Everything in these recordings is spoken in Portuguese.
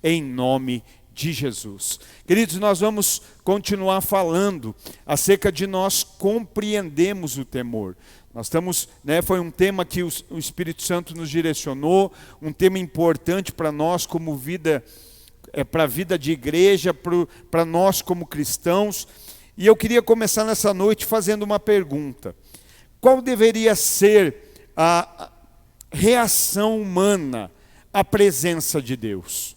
em nome de Jesus. Queridos, nós vamos continuar falando acerca de nós compreendermos o temor. Nós estamos, foi um tema que o Espírito Santo nos direcionou, um tema importante para nós como vida, para a vida de igreja, para nós como cristãos. E eu queria começar nessa noite fazendo uma pergunta. Qual deveria ser a reação humana à presença de Deus?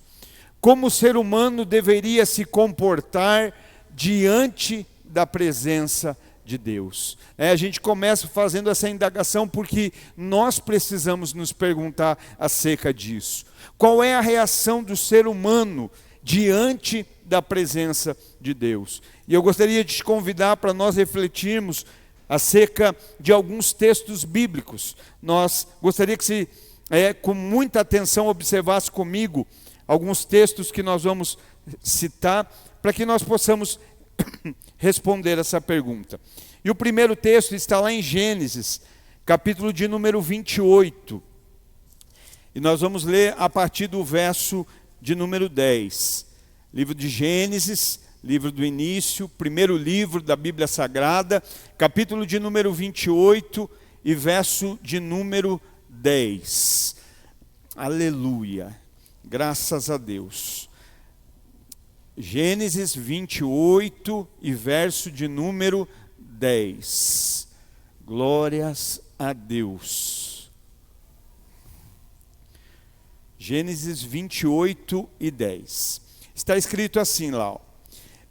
Como o ser humano deveria se comportar diante da presença de Deus? A gente começa fazendo essa indagação porque nós precisamos nos perguntar acerca disso. Qual é a reação do ser humano diante da presença de Deus? E eu gostaria de te convidar para nós refletirmos acerca de alguns textos bíblicos. Gostaria que você, com muita atenção, observasse comigo alguns textos que nós vamos citar, para que nós possamos responder essa pergunta. E o primeiro texto está lá em Gênesis, capítulo de número 28. E nós vamos ler a partir do verso de número 10. Livro de Gênesis, livro do início, primeiro livro da Bíblia Sagrada, capítulo de número 28 e verso de número 10. Aleluia. Graças a Deus. Gênesis 28 e verso de número 10. Glórias a Deus. Gênesis 28 e 10. Está escrito assim lá, ó.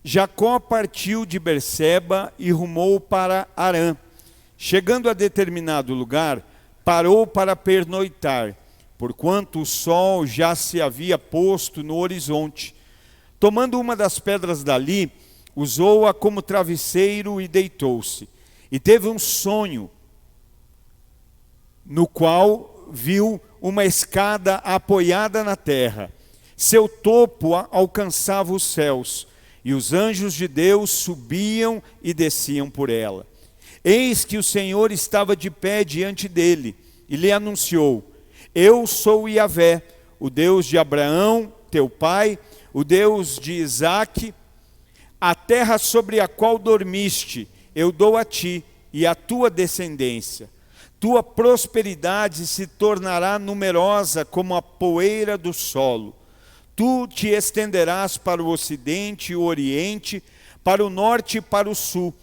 Jacó partiu de Berseba e rumou para Harã. Chegando a determinado lugar, parou para pernoitar, porquanto o sol já se havia posto no horizonte. Tomando uma das pedras dali, usou-a como travesseiro e deitou-se. E teve um sonho, no qual viu uma escada apoiada na terra. Seu topo alcançava os céus, e os anjos de Deus subiam e desciam por ela. Eis que o Senhor estava de pé diante dele, e lhe anunciou: Eu sou Yahvé, o Deus de Abraão, teu pai, o Deus de Isaque. A terra sobre a qual dormiste, eu dou a ti e à tua descendência. Tua prosperidade se tornará numerosa como a poeira do solo. Tu te estenderás para o ocidente e o oriente, para o norte e para o sul,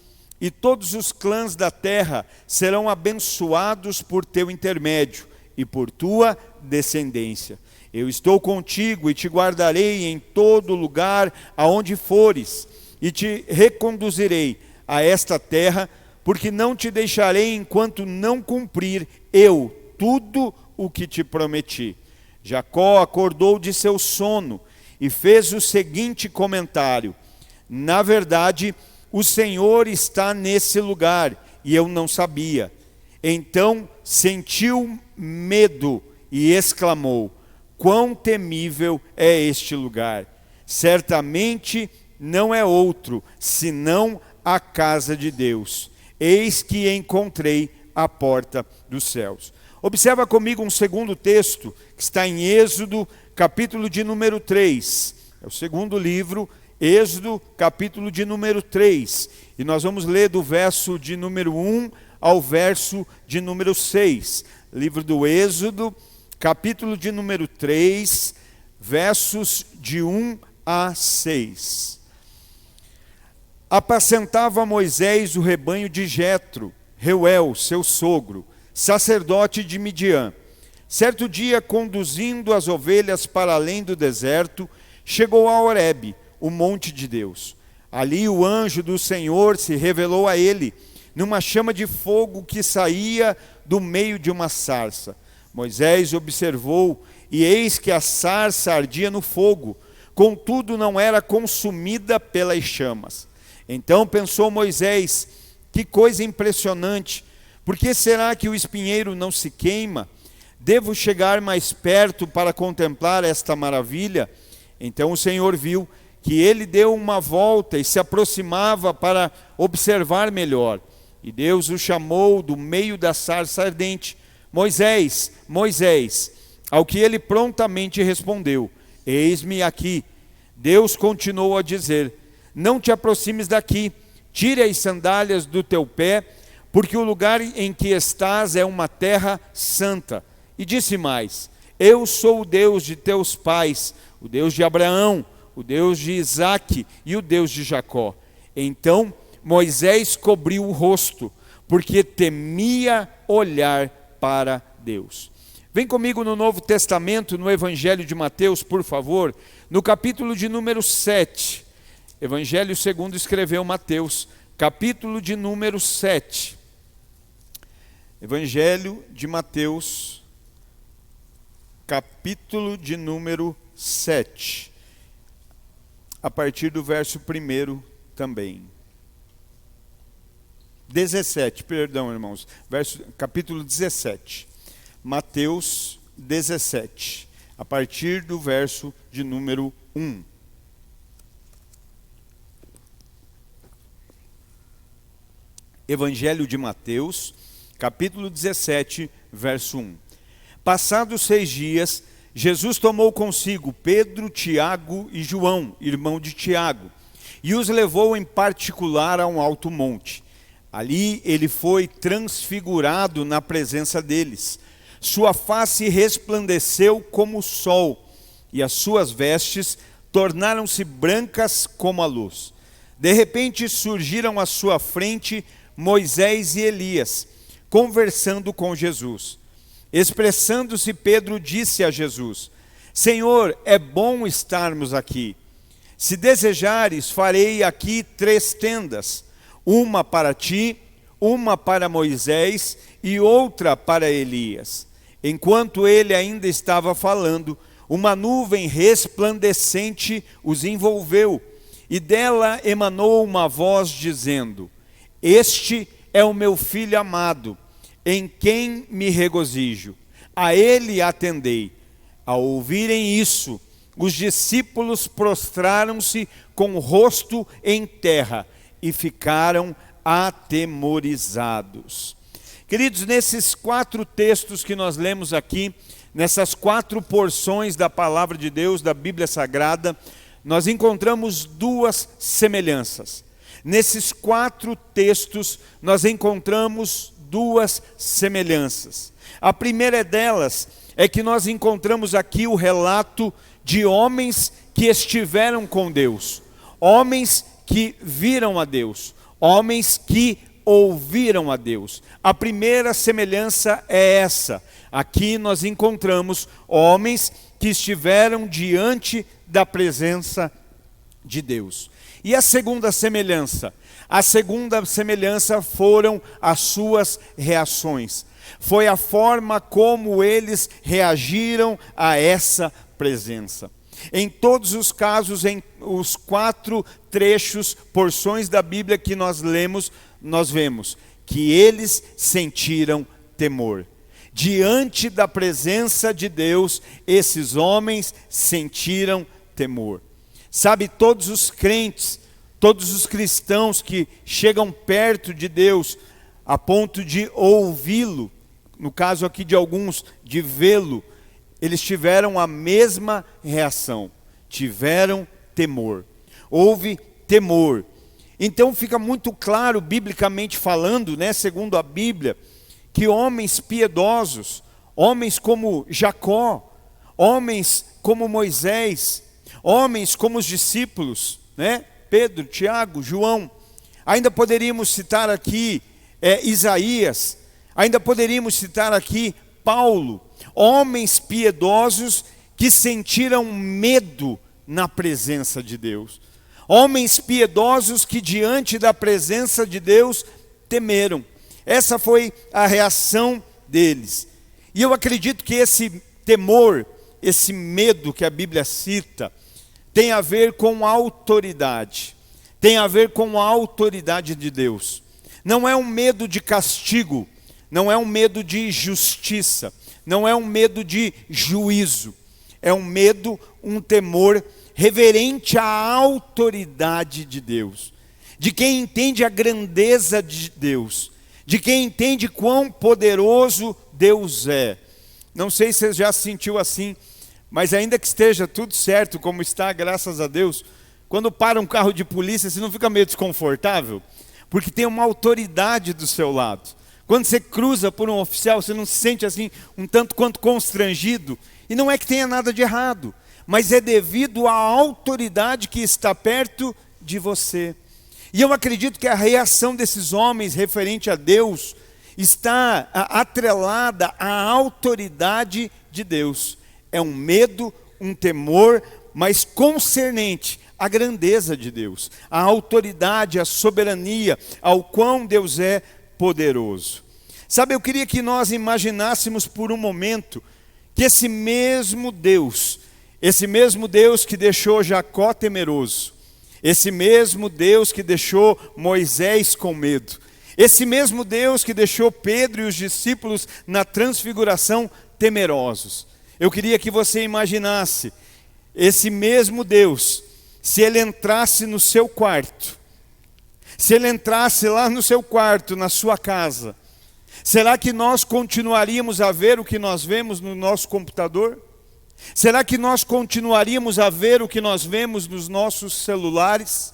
e todos os clãs da terra serão abençoados por teu intermédio e por tua descendência. Eu estou contigo e te guardarei em todo lugar aonde fores, e te reconduzirei a esta terra, porque não te deixarei enquanto não cumprir eu tudo o que te prometi. Jacó acordou de seu sono e fez o seguinte comentário: Na verdade, o Senhor está nesse lugar, e eu não sabia. Então sentiu medo e exclamou: Quão temível é este lugar! Certamente não é outro, senão a casa de Deus. Eis que encontrei a porta dos céus. Observa comigo um segundo texto, que está em Êxodo, capítulo de número 3. É o segundo livro, Êxodo, capítulo de número 3. E nós vamos ler do verso de número 1 ao verso de número 6. Livro do Êxodo, capítulo de número 3, versos de 1 a 6. Apacentava Moisés o rebanho de Jetro, Reuel, seu sogro, sacerdote de Midian. Certo dia, conduzindo as ovelhas para além do deserto, chegou a Horebe, o monte de Deus. Ali o anjo do Senhor se revelou a ele, numa chama de fogo que saía do meio de uma sarça. Moisés observou, e eis que a sarça ardia no fogo, contudo não era consumida pelas chamas. Então pensou Moisés: que coisa impressionante! Por que será que o espinheiro não se queima? Devo chegar mais perto para contemplar esta maravilha? Então o Senhor viu que ele deu uma volta e se aproximava para observar melhor. E Deus o chamou do meio da sarça ardente: Moisés, Moisés. Ao que ele prontamente respondeu: Eis-me aqui. Deus continuou a dizer: não te aproximes daqui, tire as sandálias do teu pé, porque o lugar em que estás é uma terra santa. E disse mais: eu sou o Deus de teus pais, o Deus de Abraão, o Deus de Isaque e o Deus de Jacó. Então Moisés cobriu o rosto, porque temia olhar para Deus. Vem comigo no Novo Testamento, no Evangelho de Mateus, por favor, no capítulo de número 7. Evangelho segundo escreveu Mateus, capítulo de número 7. Evangelho de Mateus, capítulo de número 7. A partir do verso 1 também. 17, perdão, irmãos. Capítulo 17. Mateus 17. A partir do verso de número 1. Evangelho de Mateus, capítulo 17, verso 1. Passados 6 dias, Jesus tomou consigo Pedro, Tiago e João, irmão de Tiago, e os levou em particular a um alto monte. Ali ele foi transfigurado na presença deles. Sua face resplandeceu como o sol, e as suas vestes tornaram-se brancas como a luz. De repente surgiram à sua frente Moisés e Elias, conversando com Jesus. Expressando-se, Pedro disse a Jesus: Senhor, é bom estarmos aqui. Se desejares, farei aqui 3 tendas, uma para ti, uma para Moisés e outra para Elias. Enquanto ele ainda estava falando, uma nuvem resplandecente os envolveu, e dela emanou uma voz dizendo: Este é o meu filho amado, em quem me regozijo. A ele atendei. Ao ouvirem isso, os discípulos prostraram-se com o rosto em terra e ficaram atemorizados. Queridos, nesses 4 textos que nós lemos aqui, nessas 4 porções da palavra de Deus, da Bíblia Sagrada, nós encontramos 2 semelhanças. Nesses 4 textos, nós encontramos 2 semelhanças. A primeira delas é que nós encontramos aqui o relato de homens que estiveram com Deus, homens que viram a Deus, homens que ouviram a Deus. A primeira semelhança é essa. Aqui nós encontramos homens que estiveram diante da presença de Deus. E a segunda semelhança? A segunda semelhança foram as suas reações. Foi a forma como eles reagiram a essa presença. Em todos os casos, em os 4 trechos, porções da Bíblia que nós lemos, nós vemos que eles sentiram temor. Diante da presença de Deus, esses homens sentiram temor. Sabe, todos os crentes, todos os cristãos que chegam perto de Deus, a ponto de ouvi-lo, no caso aqui de alguns, de vê-lo, eles tiveram a mesma reação, tiveram temor. Houve temor. Então fica muito claro, biblicamente falando, segundo a Bíblia, que homens piedosos, homens como Jacó, homens como Moisés, homens como os discípulos, Pedro, Tiago, João, ainda poderíamos citar aqui Isaías, ainda poderíamos citar aqui Paulo, homens piedosos que sentiram medo na presença de Deus. Homens piedosos que diante da presença de Deus temeram. Essa foi a reação deles. E eu acredito que esse temor, esse medo que a Bíblia cita, tem a ver com autoridade. Tem a ver com a autoridade de Deus. Não é um medo de castigo, não é um medo de justiça, não é um medo de juízo. É um medo, um temor reverente à autoridade de Deus, de quem entende a grandeza de Deus, de quem entende quão poderoso Deus é. Não sei se você já se sentiu assim, Mas ainda que esteja tudo certo, como está, graças a Deus, quando para um carro de polícia, você não fica meio desconfortável? Porque tem uma autoridade do seu lado. Quando você cruza por um oficial, você não se sente assim, um tanto quanto constrangido? E não é que tenha nada de errado, mas é devido à autoridade que está perto de você. E eu acredito que a reação desses homens referente a Deus está atrelada à autoridade de Deus. É um medo, um temor, mas concernente à grandeza de Deus, à autoridade, à soberania, ao quão Deus é poderoso. Sabe, eu queria que nós imaginássemos por um momento que esse mesmo Deus que deixou Jacó temeroso, esse mesmo Deus que deixou Moisés com medo, esse mesmo Deus que deixou Pedro e os discípulos na transfiguração temerosos. Eu queria que você imaginasse esse mesmo Deus, se ele entrasse no seu quarto, se ele entrasse lá no seu quarto, na sua casa, será que nós continuaríamos a ver o que nós vemos no nosso computador? Será que nós continuaríamos a ver o que nós vemos nos nossos celulares?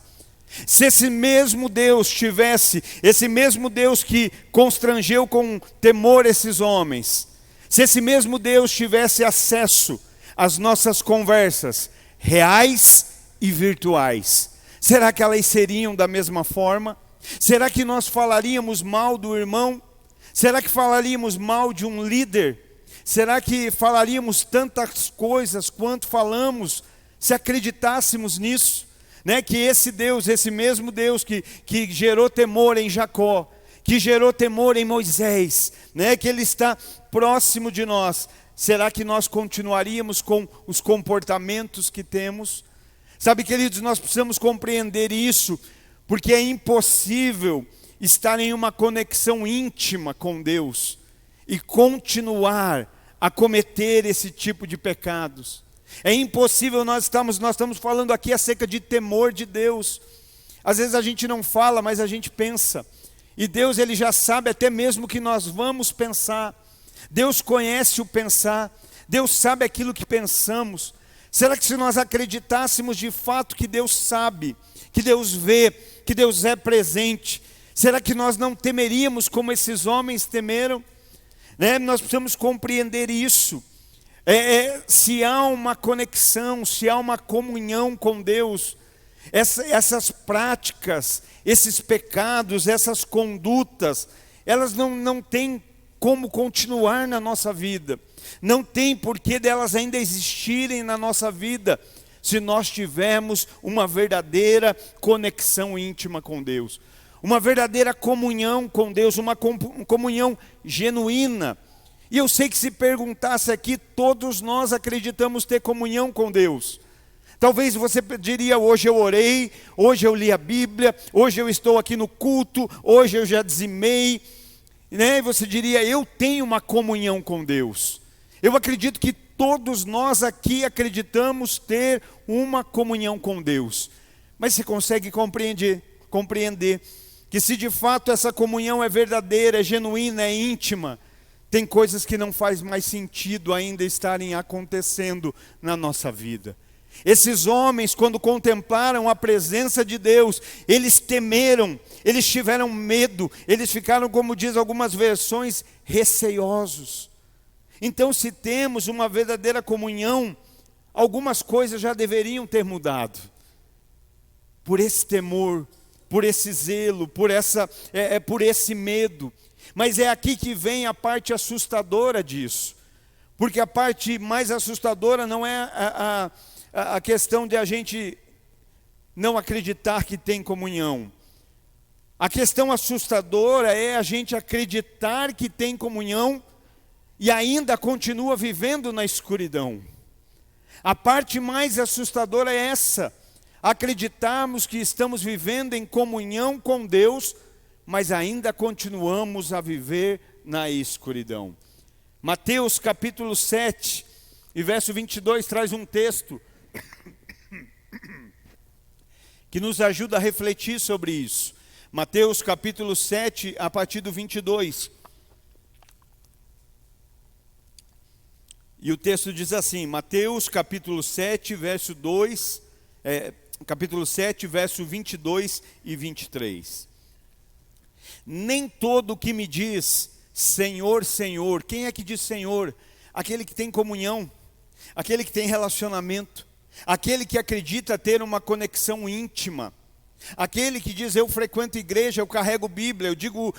Se esse mesmo Deus tivesse, esse mesmo Deus que constrangeu com temor esses homens, se esse mesmo Deus tivesse acesso às nossas conversas reais e virtuais, será que elas seriam da mesma forma? Será que nós falaríamos mal do irmão? Será que falaríamos mal de um líder? Será que falaríamos tantas coisas quanto falamos, se acreditássemos nisso? Que esse Deus, esse mesmo Deus que gerou temor em Jacó, que gerou temor em Moisés, que Ele está próximo de nós, será que nós continuaríamos com os comportamentos que temos? Sabe, queridos, nós precisamos compreender isso, porque é impossível estar em uma conexão íntima com Deus e continuar a cometer esse tipo de pecados. É impossível, nós estamos falando aqui acerca de temor de Deus. Às vezes a gente não fala, mas a gente pensa. E Deus, Ele já sabe até mesmo o que nós vamos pensar. Deus conhece o pensar. Deus sabe aquilo que pensamos. Será que se nós acreditássemos de fato que Deus sabe, que Deus vê, que Deus é presente, será que nós não temeríamos como esses homens temeram? Nós precisamos compreender isso. Se há uma conexão, se há uma comunhão com Deus, essas práticas, esses pecados, essas condutas, elas não têm como continuar na nossa vida. Não tem porquê delas ainda existirem na nossa vida, se nós tivermos uma verdadeira conexão íntima com Deus. Uma verdadeira comunhão com Deus, uma comunhão genuína. E eu sei que se perguntasse aqui, todos nós acreditamos ter comunhão com Deus. Talvez você diria, hoje eu orei, hoje eu li a Bíblia, hoje eu estou aqui no culto, hoje eu já dizimei. E você diria, eu tenho uma comunhão com Deus. Eu acredito que todos nós aqui acreditamos ter uma comunhão com Deus. Mas você consegue compreender que se de fato essa comunhão é verdadeira, é genuína, é íntima, tem coisas que não faz mais sentido ainda estarem acontecendo na nossa vida. Esses homens, quando contemplaram a presença de Deus, eles temeram, eles tiveram medo, eles ficaram, como diz algumas versões, receosos. Então, se temos uma verdadeira comunhão, algumas coisas já deveriam ter mudado. Por esse temor, por esse zelo, por esse medo. Mas é aqui que vem a parte assustadora disso. Porque a parte mais assustadora não é a questão de a gente não acreditar que tem comunhão. A questão assustadora é a gente acreditar que tem comunhão e ainda continua vivendo na escuridão. A parte mais assustadora é essa: acreditarmos que estamos vivendo em comunhão com Deus, mas ainda continuamos a viver na escuridão. Mateus capítulo 7, e verso 22 traz um texto que nos ajuda a refletir sobre isso. Mateus capítulo 7, a partir do 22. E o texto diz assim, Mateus capítulo 7, verso 2, capítulo 7, verso 22 e 23. Nem todo que me diz, Senhor, Senhor, quem é que diz Senhor? Aquele que tem comunhão, aquele que tem relacionamento, aquele que acredita ter uma conexão íntima, aquele que diz, eu frequento igreja, eu carrego Bíblia, eu digo,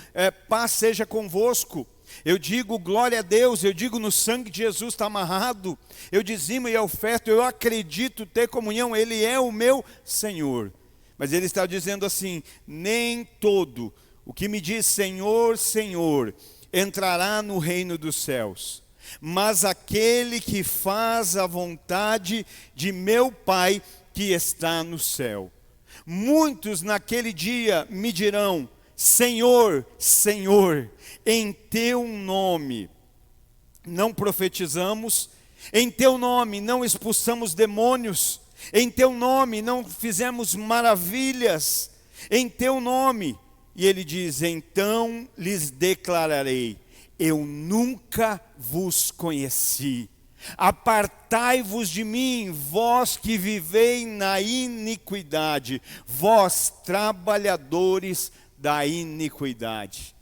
paz seja convosco, eu digo, glória a Deus, eu digo, no sangue de Jesus está amarrado, eu dizimo e oferto, eu acredito ter comunhão, Ele é o meu Senhor. Mas Ele está dizendo assim, nem todo o que me diz Senhor, Senhor, entrará no reino dos céus, mas aquele que faz a vontade de meu Pai que está no céu. Muitos naquele dia me dirão, Senhor, Senhor, em teu nome não profetizamos, em teu nome não expulsamos demônios, em teu nome não fizemos maravilhas, em teu nome. E ele diz, então lhes declararei, eu nunca vos conheci. Apartai-vos de mim, vós que vivei na iniquidade, vós trabalhadores da iniquidade.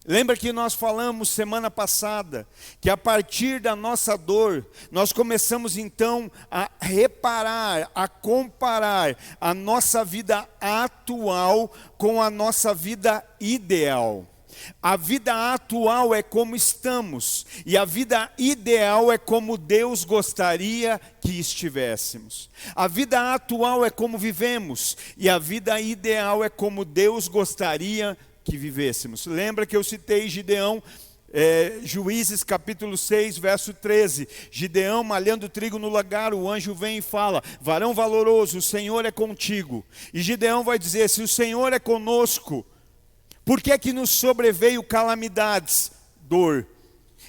Lembra que nós falamos semana passada, que a partir da nossa dor, nós começamos então a reparar, a comparar a nossa vida atual com a nossa vida ideal. A vida atual é como estamos, e a vida ideal é como Deus gostaria que estivéssemos. A vida atual é como vivemos, e a vida ideal é como Deus gostaria que vivêssemos. Lembra que eu citei Gideão, Juízes capítulo 6, verso 13. Gideão malhando trigo no lagar, o anjo vem e fala, varão valoroso, o Senhor é contigo. E Gideão vai dizer, se o Senhor é conosco, por que é que nos sobreveio calamidades? Dor.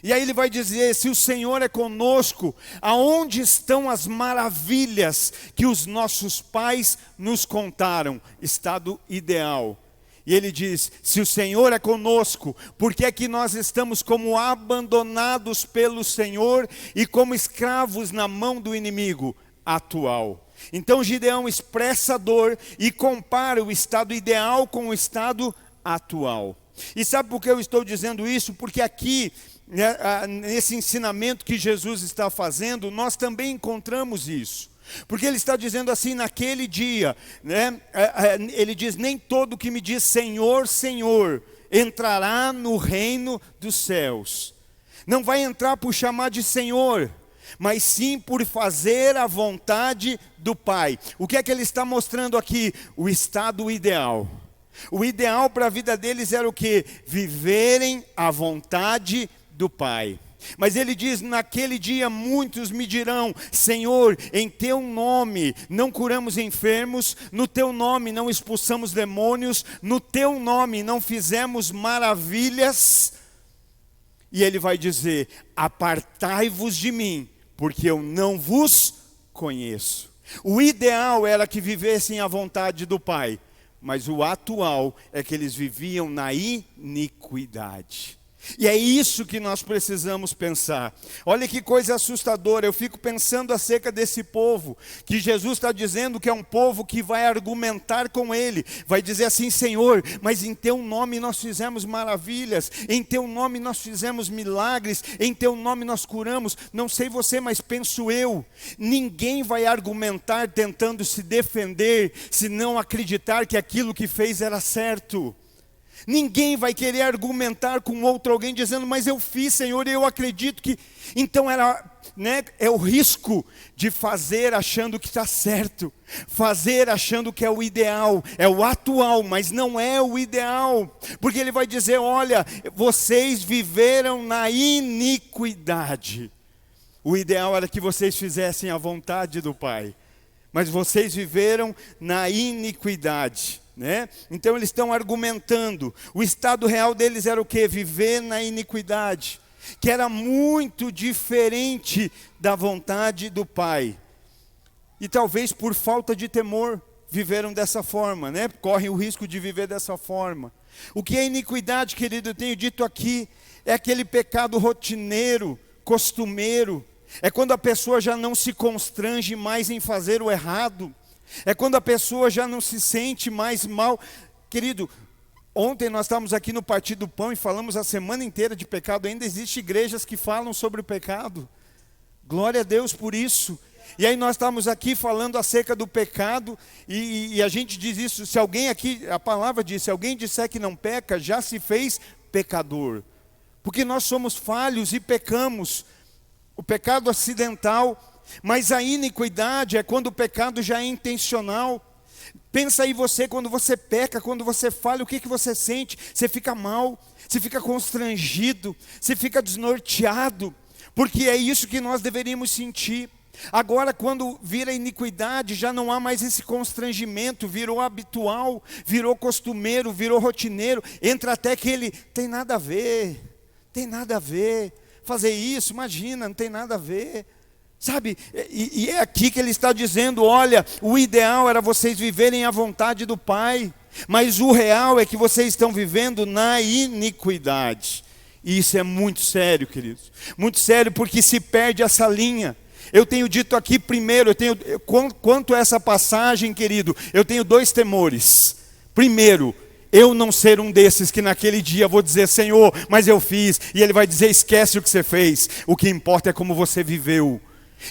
E aí ele vai dizer, se o Senhor é conosco, aonde estão as maravilhas que os nossos pais nos contaram? Estado ideal. E ele diz, se o Senhor é conosco, por que é que nós estamos como abandonados pelo Senhor e como escravos na mão do inimigo atual? Então Gideão expressa a dor e compara o estado ideal com o estado atual. E sabe por que eu estou dizendo isso? Porque aqui, nesse ensinamento que Jesus está fazendo, nós também encontramos isso. Porque ele está dizendo assim, naquele dia, ele diz, nem todo que me diz Senhor, Senhor, entrará no reino dos céus. Não vai entrar por chamar de Senhor, mas sim por fazer a vontade do Pai. O que é que ele está mostrando aqui? O estado ideal. O ideal para a vida deles era o quê? Viverem a vontade do Pai. Mas ele diz, naquele dia muitos me dirão, Senhor, em teu nome não curamos enfermos, no teu nome não expulsamos demônios, no teu nome não fizemos maravilhas. E ele vai dizer, apartai-vos de mim, porque eu não vos conheço. O ideal era que vivessem a vontade do Pai, mas o atual é que eles viviam na iniquidade. E é isso que nós precisamos pensar. Olha que coisa assustadora, eu fico pensando acerca desse povo, que Jesus está dizendo que é um povo que vai argumentar com ele, vai dizer assim, Senhor, mas em teu nome nós fizemos maravilhas, em teu nome nós fizemos milagres, em teu nome nós curamos, não sei você, mas penso eu, ninguém vai argumentar tentando se defender, se não acreditar que aquilo que fez era certo. Ninguém vai querer argumentar com outro alguém dizendo, mas eu fiz, Senhor, e eu acredito que... Então é o risco de fazer achando que está certo, fazer achando que é o ideal, é o atual, mas não é o ideal. Porque ele vai dizer, olha, vocês viveram na iniquidade. O ideal era que vocês fizessem a vontade do Pai, mas vocês viveram na iniquidade. Então eles estão argumentando, o estado real deles era o quê? Viver na iniquidade, que era muito diferente da vontade do Pai. E talvez por falta de temor, viveram dessa forma, correm o risco de viver dessa forma. O que é iniquidade, querido, eu tenho dito aqui, é aquele pecado rotineiro, costumeiro, É quando a pessoa já não se constrange mais em fazer o errado. É quando a pessoa já não se sente mais mal. Querido, ontem nós estávamos aqui no Partido do Pão e falamos a semana inteira de pecado. Ainda existem igrejas que falam sobre o pecado. Glória a Deus por isso. E aí nós estamos aqui falando acerca do pecado, e a gente diz isso, se alguém aqui, a palavra diz, se alguém disser que não peca, já se fez pecador. Porque nós somos falhos e pecamos. O pecado acidental, mas a iniquidade é quando o pecado já é intencional. Pensa aí você, quando você peca, quando você falha, o que você sente? Você fica mal, você fica constrangido, você fica desnorteado, porque é isso que nós deveríamos sentir. Agora, quando vira iniquidade, já não há mais esse constrangimento, virou habitual, virou costumeiro, virou rotineiro, entra até que ele tem nada a ver, fazer isso, imagina, não tem nada a ver, sabe? E é aqui que ele está dizendo, olha, o ideal era vocês viverem a vontade do Pai, mas o real é que vocês estão vivendo na iniquidade. E isso é muito sério, queridos, muito sério, porque se perde essa linha. Eu tenho dito aqui primeiro, quanto a essa passagem, querido, eu tenho 2 temores. Primeiro, eu não ser um desses que naquele dia vou dizer, Senhor, mas eu fiz. E Ele vai dizer, esquece o que você fez. O que importa é como você viveu.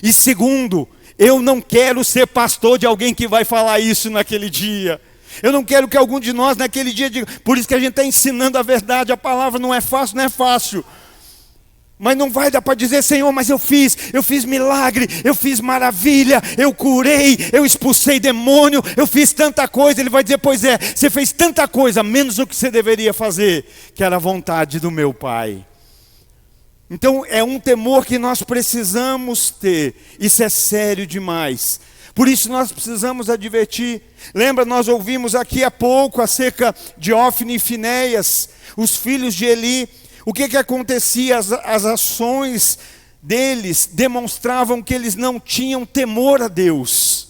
E segundo, eu não quero ser pastor de alguém que vai falar isso naquele dia. Eu não quero que algum de nós naquele dia diga, por isso que a gente está ensinando a verdade, a palavra não é fácil. Mas não vai dar para dizer, Senhor, mas eu fiz milagre, eu fiz maravilha, eu curei, eu expulsei demônio, eu fiz tanta coisa. Ele vai dizer, pois é, você fez tanta coisa, menos o que você deveria fazer, que era a vontade do meu Pai. Então é um temor que nós precisamos ter, isso é sério demais. Por isso nós precisamos advertir. Lembra, nós ouvimos aqui há pouco acerca de Ófni e Finéias, os filhos de Eli. O que acontecia? As ações deles demonstravam que eles não tinham temor a Deus.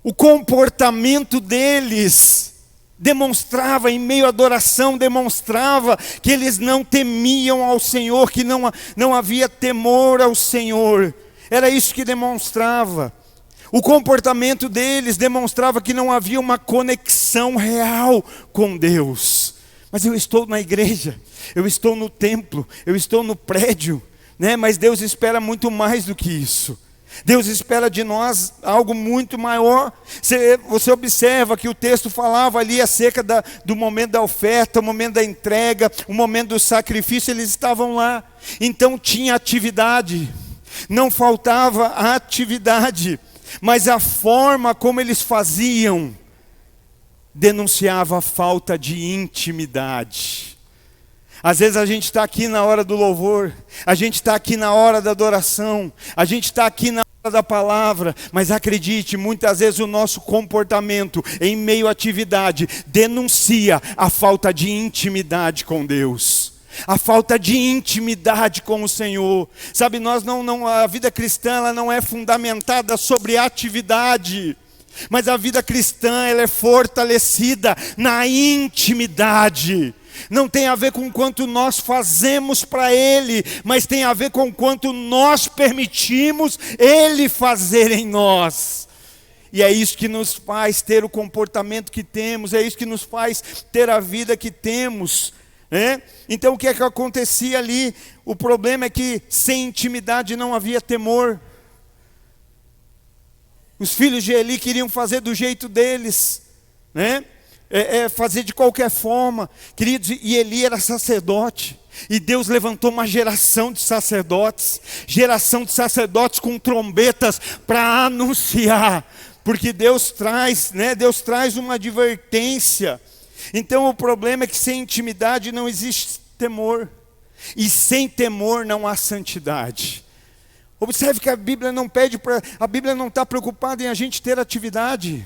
O comportamento deles demonstrava, em meio à adoração, demonstrava que eles não temiam ao Senhor, que não havia temor ao Senhor. Era isso que demonstrava. O comportamento deles demonstrava que não havia uma conexão real com Deus. Mas eu estou na igreja, eu estou no templo, eu estou no prédio, né? Mas Deus espera muito mais do que isso. Deus espera de nós algo muito maior. Você observa que o texto falava ali acerca do momento da oferta, o momento da entrega, o momento do sacrifício, eles estavam lá. Então tinha atividade, não faltava atividade, mas a forma como eles faziam denunciava a falta de intimidade. Às vezes a gente está aqui na hora do louvor, a gente está aqui na hora da adoração, a gente está aqui na hora da palavra, mas acredite, muitas vezes o nosso comportamento em meio à atividade denuncia a falta de intimidade com Deus. A falta de intimidade com o Senhor. Sabe, a vida cristã ela não é fundamentada sobre atividade. Mas a vida cristã ela é fortalecida na intimidade. Não tem a ver com quanto nós fazemos para Ele, mas tem a ver com quanto nós permitimos Ele fazer em nós. E é isso que nos faz ter o comportamento que temos, é isso que nos faz ter a vida que temos, né? Então o que é que acontecia ali? O problema é que sem intimidade não havia temor. Os filhos de Eli queriam fazer do jeito deles, né? Fazer de qualquer forma. Queridos, e Eli era sacerdote. E Deus levantou uma geração de sacerdotes com trombetas para anunciar. Porque Deus traz, né? Deus traz uma advertência. Então o problema é que sem intimidade não existe temor. E sem temor não há santidade. Observe que a Bíblia não está preocupada em a gente ter atividade.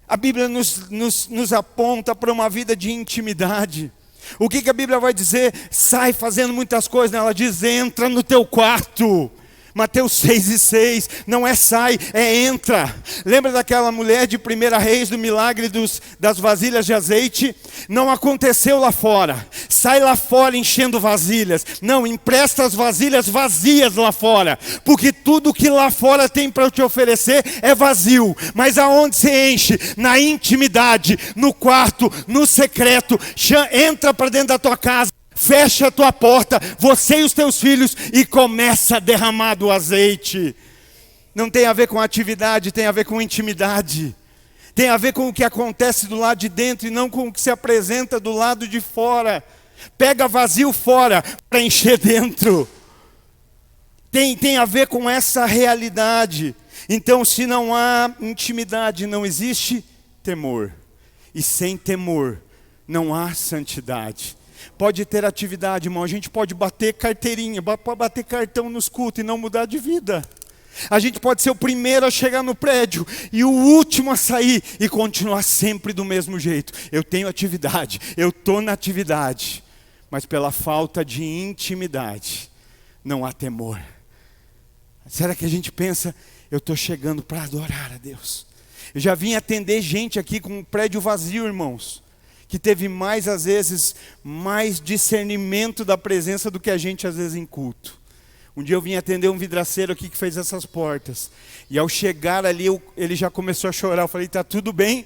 A Bíblia nos aponta para uma vida de intimidade. O que a Bíblia vai dizer? Sai fazendo muitas coisas. Ela diz, entra no teu quarto. Mateus 6:6, não é sai, é entra. Lembra daquela mulher de 1 Reis, do milagre das vasilhas de azeite? Não aconteceu lá fora. sai lá fora enchendo vasilhas. Não, empresta as vasilhas vazias lá fora. Porque tudo que lá fora tem para te oferecer é vazio. Mas aonde você enche? Na intimidade, no quarto, no secreto. Entra para dentro da tua casa. Fecha a tua porta, você e os teus filhos, e começa a derramar do azeite. Não tem a ver com atividade, tem a ver com intimidade. Tem a ver com o que acontece do lado de dentro e não com o que se apresenta do lado de fora. Pega vazio fora para encher dentro. Tem a ver com essa realidade. Então, se não há intimidade, não existe temor. E sem temor, não há santidade. Pode ter atividade, irmão. A gente pode bater carteirinha, pode bater cartão nos cultos e não mudar de vida. A gente pode ser o primeiro a chegar no prédio e o último a sair e continuar sempre do mesmo jeito. Eu tenho atividade, eu estou na atividade. Mas pela falta de intimidade, não há temor. Será que a gente pensa, eu estou chegando para adorar a Deus? Eu já vim atender gente aqui com um prédio vazio, irmãos, que teve mais, às vezes, mais discernimento da presença do que a gente, às vezes, em culto. Um dia eu vim atender um vidraceiro aqui que fez essas portas. E ao chegar ali, ele já começou a chorar. Eu falei, está tudo bem?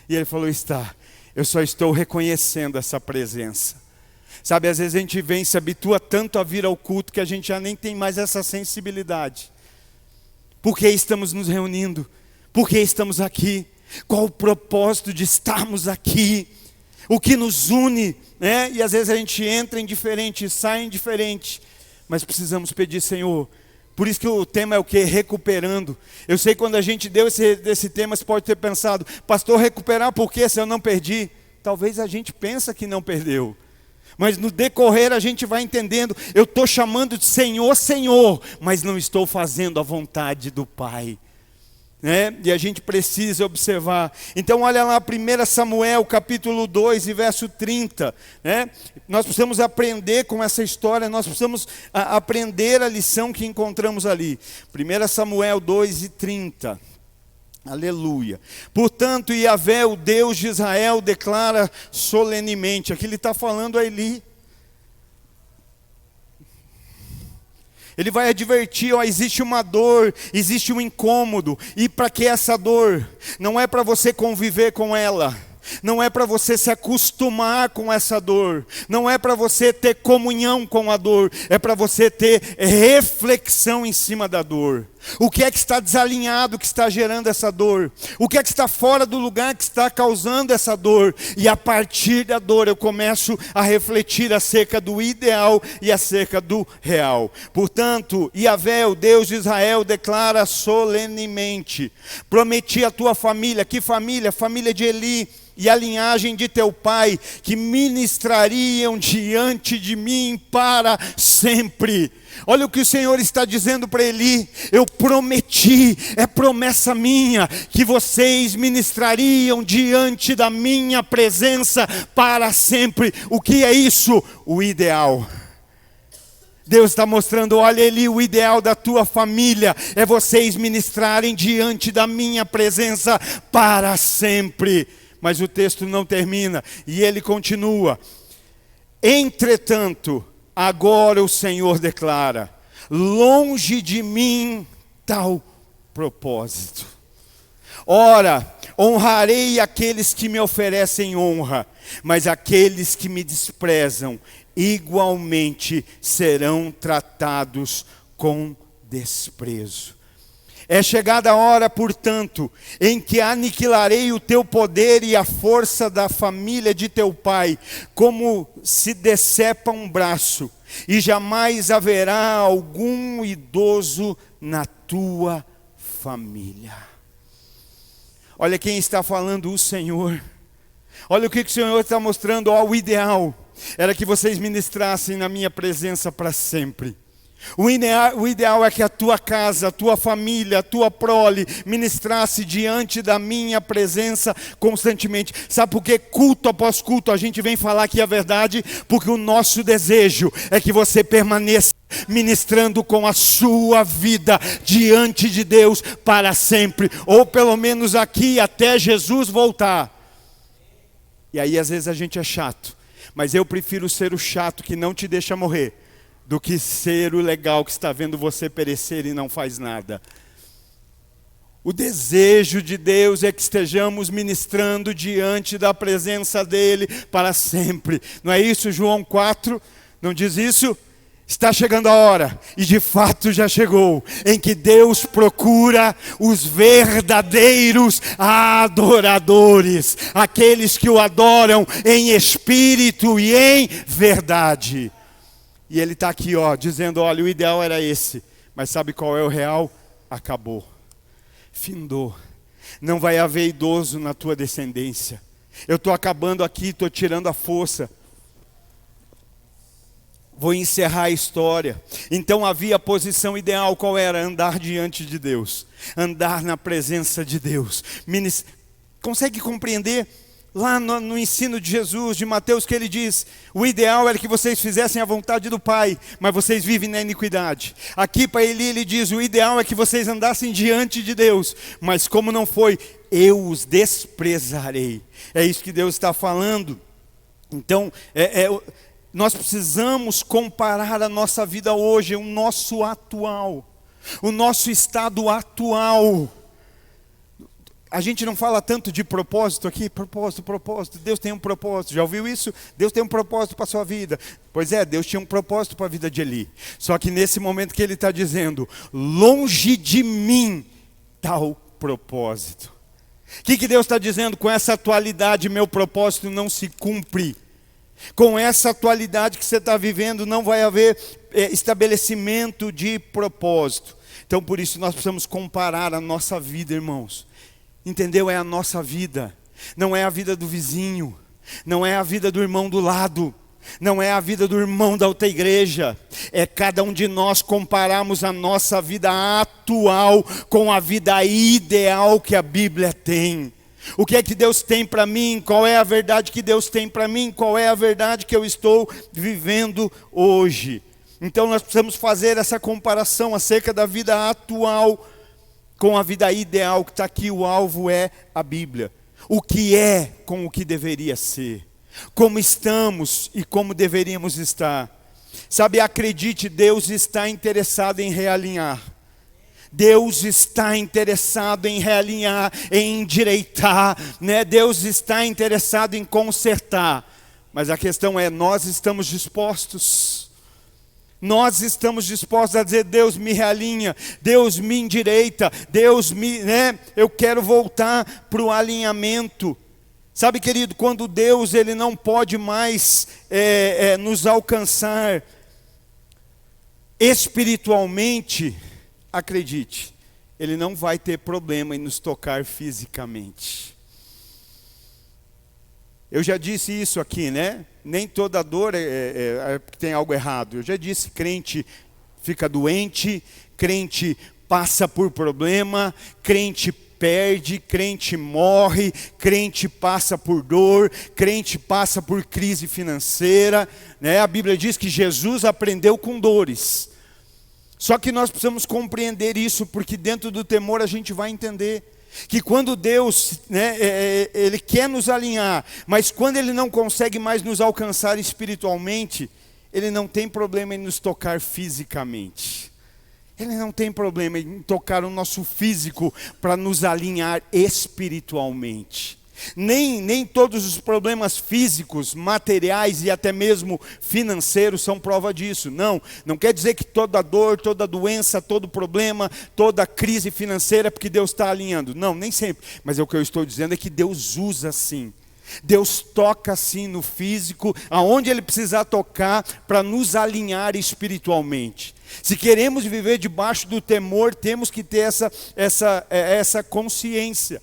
E ele falou, está. Eu só estou reconhecendo essa presença. Sabe, às vezes a gente vem, se habitua tanto a vir ao culto, que a gente já nem tem mais essa sensibilidade. Por que estamos nos reunindo? Por que estamos aqui? Qual o propósito de estarmos aqui? O que nos une, né? E às vezes a gente entra indiferente e sai indiferente. Mas precisamos pedir, Senhor. Por isso que o tema é o quê? Recuperando. Eu sei que quando a gente deu esse tema, você pode ter pensado, pastor, recuperar por quê se eu não perdi? Talvez a gente pense que não perdeu. Mas no decorrer a gente vai entendendo, eu estou chamando de Senhor, Senhor, mas não estou fazendo a vontade do Pai. E a gente precisa observar. Então olha lá 1 Samuel capítulo 2 e verso 30. Nós precisamos aprender com essa história. Nós precisamos aprender a lição que encontramos ali. 1 Samuel 2 e 30. Aleluia. Portanto, Yahvé, o Deus de Israel, declara solenemente. Aqui ele está falando a Eli. Ele vai advertir, existe uma dor, existe um incômodo. E para que essa dor? Não é para você conviver com ela. Não é para você se acostumar com essa dor. Não é para você ter comunhão com a dor. É para você ter reflexão em cima da dor. O que é que está desalinhado que está gerando essa dor? O que é que está fora do lugar que está causando essa dor? E a partir da dor eu começo a refletir acerca do ideal e acerca do real. Portanto, Yahvé, o Deus de Israel, declara solenemente: prometi à tua família, que família? Família de Eli e a linhagem de teu pai, que ministrariam diante de mim para sempre. Olha o que o Senhor está dizendo para Eli: eu prometi, é promessa minha, que vocês ministrariam diante da minha presença para sempre. O que é isso? O ideal. Deus está mostrando, olha Eli, o ideal da tua família é vocês ministrarem diante da minha presença para sempre. Mas o texto não termina, e ele continua: entretanto, agora o Senhor declara: longe de mim tal propósito. Ora, honrarei aqueles que me oferecem honra, mas aqueles que me desprezam, igualmente serão tratados com desprezo. É chegada a hora, portanto, em que aniquilarei o teu poder e a força da família de teu pai, como se decepa um braço, e jamais haverá algum idoso na tua família. Olha quem está falando, o Senhor. Olha o que o Senhor está mostrando, o ideal era que vocês ministrassem na minha presença para sempre. O ideal é que a tua casa, a tua família, a tua prole ministrasse diante da minha presença constantemente. Sabe por que culto após culto a gente vem falar aqui a verdade? Porque o nosso desejo é que você permaneça ministrando com a sua vida diante de Deus para sempre. Ou pelo menos aqui até Jesus voltar. E aí às vezes a gente é chato. Mas eu prefiro ser o chato que não te deixa morrer, do que ser o legal que está vendo você perecer e não faz nada. O desejo de Deus é que estejamos ministrando diante da presença dEle para sempre. Não é isso, João 4? Não diz isso? Está chegando a hora, e de fato já chegou, em que Deus procura os verdadeiros adoradores, aqueles que o adoram em espírito e em verdade. E Ele está aqui, dizendo, olha, o ideal era esse, mas sabe qual é o real? Acabou, findou, não vai haver idoso na tua descendência. Eu estou acabando aqui, estou tirando a força. Vou encerrar a história. Então havia a posição ideal, qual era? Andar diante de Deus, andar na presença de Deus. Consegue compreender? Lá no ensino de Jesus, de Mateus, que ele diz, o ideal era que vocês fizessem a vontade do Pai, mas vocês vivem na iniquidade. Aqui para ele diz, o ideal é que vocês andassem diante de Deus, mas como não foi, eu os desprezarei. É isso que Deus está falando. Então, nós precisamos comparar a nossa vida hoje, o nosso atual, o nosso estado atual. A gente não fala tanto de propósito aqui, propósito, Deus tem um propósito, já ouviu isso? Deus tem um propósito para a sua vida. Pois é, Deus tinha um propósito para a vida de Eli. Só que nesse momento que ele está dizendo, longe de mim tal propósito. O que Deus está dizendo? Com essa atualidade, meu propósito não se cumpre. Com essa atualidade que você está vivendo, não vai haver estabelecimento de propósito. Então por isso nós precisamos comparar a nossa vida, irmãos. Entendeu? É a nossa vida, não é a vida do vizinho, não é a vida do irmão do lado, não é a vida do irmão da outra igreja. É cada um de nós compararmos a nossa vida atual com a vida ideal que a Bíblia tem. O que é que Deus tem para mim? Qual é a verdade que Deus tem para mim? Qual é a verdade que eu estou vivendo hoje? Então nós precisamos fazer essa comparação acerca da vida atual com a vida ideal, que está aqui, o alvo é a Bíblia. O que é com o que deveria ser. Como estamos e como deveríamos estar. Sabe, acredite, Deus está interessado em realinhar. Deus está interessado em realinhar, em endireitar, né? Deus está interessado em consertar. Mas a questão é, nós estamos dispostos? Nós estamos dispostos a dizer, Deus me realinha, Deus me endireita, eu quero voltar para o alinhamento. Sabe, querido, quando Deus ele não pode mais nos alcançar espiritualmente, acredite, Ele não vai ter problema em nos tocar fisicamente. Eu já disse isso aqui, né? Nem toda dor tem algo errado. Eu já disse, crente fica doente, crente passa por problema, crente perde, crente morre, crente passa por dor, crente passa por crise financeira, né? A Bíblia diz que Jesus aprendeu com dores. Só que nós precisamos compreender isso, porque dentro do temor a gente vai entender que quando Deus, Ele quer nos alinhar, mas quando Ele não consegue mais nos alcançar espiritualmente, Ele não tem problema em nos tocar fisicamente. Ele não tem problema em tocar o nosso físico para nos alinhar espiritualmente. Nem todos os problemas físicos, materiais e até mesmo financeiros são prova disso. Não quer dizer que toda dor, toda doença, todo problema, toda crise financeira é porque Deus está alinhando. Não, nem sempre. Mas o que eu estou dizendo é que Deus usa sim. Deus toca sim no físico, aonde Ele precisar tocar para nos alinhar espiritualmente. Se queremos viver debaixo do temor, temos que ter essa consciência.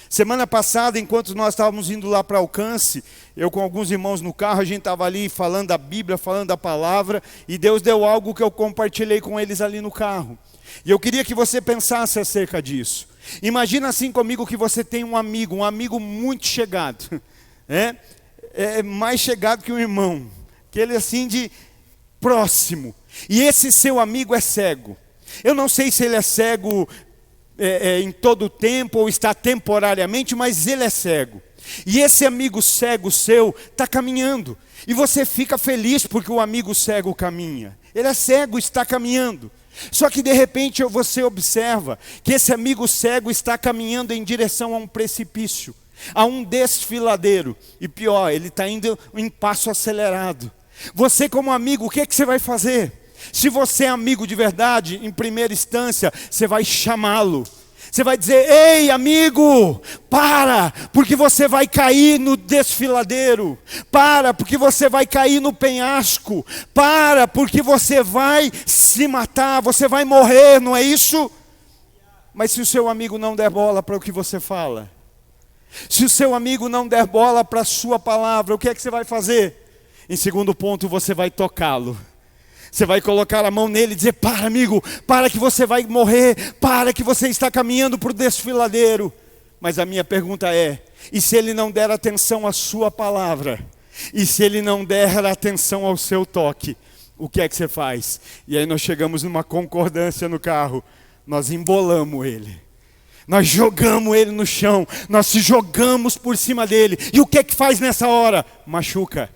Semana passada, enquanto nós estávamos indo lá para Alcance, eu com alguns irmãos no carro, a gente estava ali falando da Bíblia, falando da palavra, e Deus deu algo que eu compartilhei com eles ali no carro. E eu queria que você pensasse acerca disso. Imagina assim comigo que você tem um amigo muito chegado, é mais chegado que um irmão, que ele é assim de próximo, e esse seu amigo é cego. Eu não sei se ele é cego em todo o tempo ou está temporariamente, mas ele é cego. E esse amigo cego seu está caminhando. E você fica feliz porque o amigo cego caminha. Ele é cego, está caminhando. Só que de repente você observa que esse amigo cego está caminhando em direção a um precipício, a um desfiladeiro. E pior, ele está indo em passo acelerado. Você como amigo, o que você vai fazer? Se você é amigo de verdade, em primeira instância, você vai chamá-lo. Você vai dizer: ei amigo, para, porque você vai cair no desfiladeiro. Para, porque você vai cair no penhasco. Para, porque você vai se matar, você vai morrer, não é isso? Mas se o seu amigo não der bola para o que você fala, se o seu amigo não der bola para a sua palavra, o que é que você vai fazer? Em segundo ponto, você vai tocá-lo. Você vai colocar a mão nele e dizer: para amigo, para que você vai morrer, para que você está caminhando para o desfiladeiro. Mas a minha pergunta é: e se ele não der atenção à sua palavra? E se ele não der atenção ao seu toque? O que é que você faz? E aí nós chegamos numa concordância no carro. Nós embolamos ele. Nós jogamos ele no chão. Nós se jogamos por cima dele. E o que é que faz nessa hora? Machuca.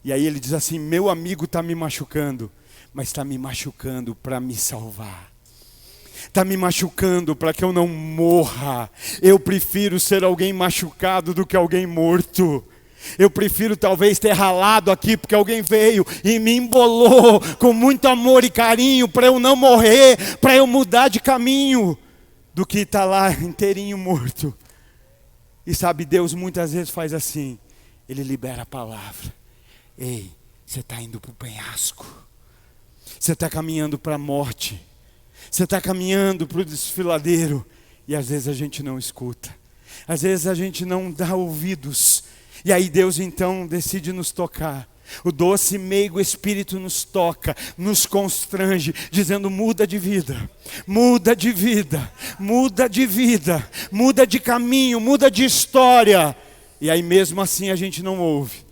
E aí ele diz assim: meu amigo está me machucando, mas está me machucando para me salvar. Está me machucando para que eu não morra. Eu prefiro ser alguém machucado do que alguém morto. Eu prefiro talvez ter ralado aqui porque alguém veio e me embolou com muito amor e carinho para eu não morrer, para eu mudar de caminho, do que estar lá inteirinho morto. E sabe, Deus muitas vezes faz assim, Ele libera a palavra. Ei, você está indo para o penhasco. Você está caminhando para a morte. Você está caminhando para o desfiladeiro. E às vezes a gente não escuta. Às vezes a gente não dá ouvidos. E aí Deus então decide nos tocar. O doce e meigo Espírito nos toca, nos constrange, dizendo: muda de vida, muda de vida, muda de vida, muda de caminho, muda de história. E aí mesmo assim a gente não ouve.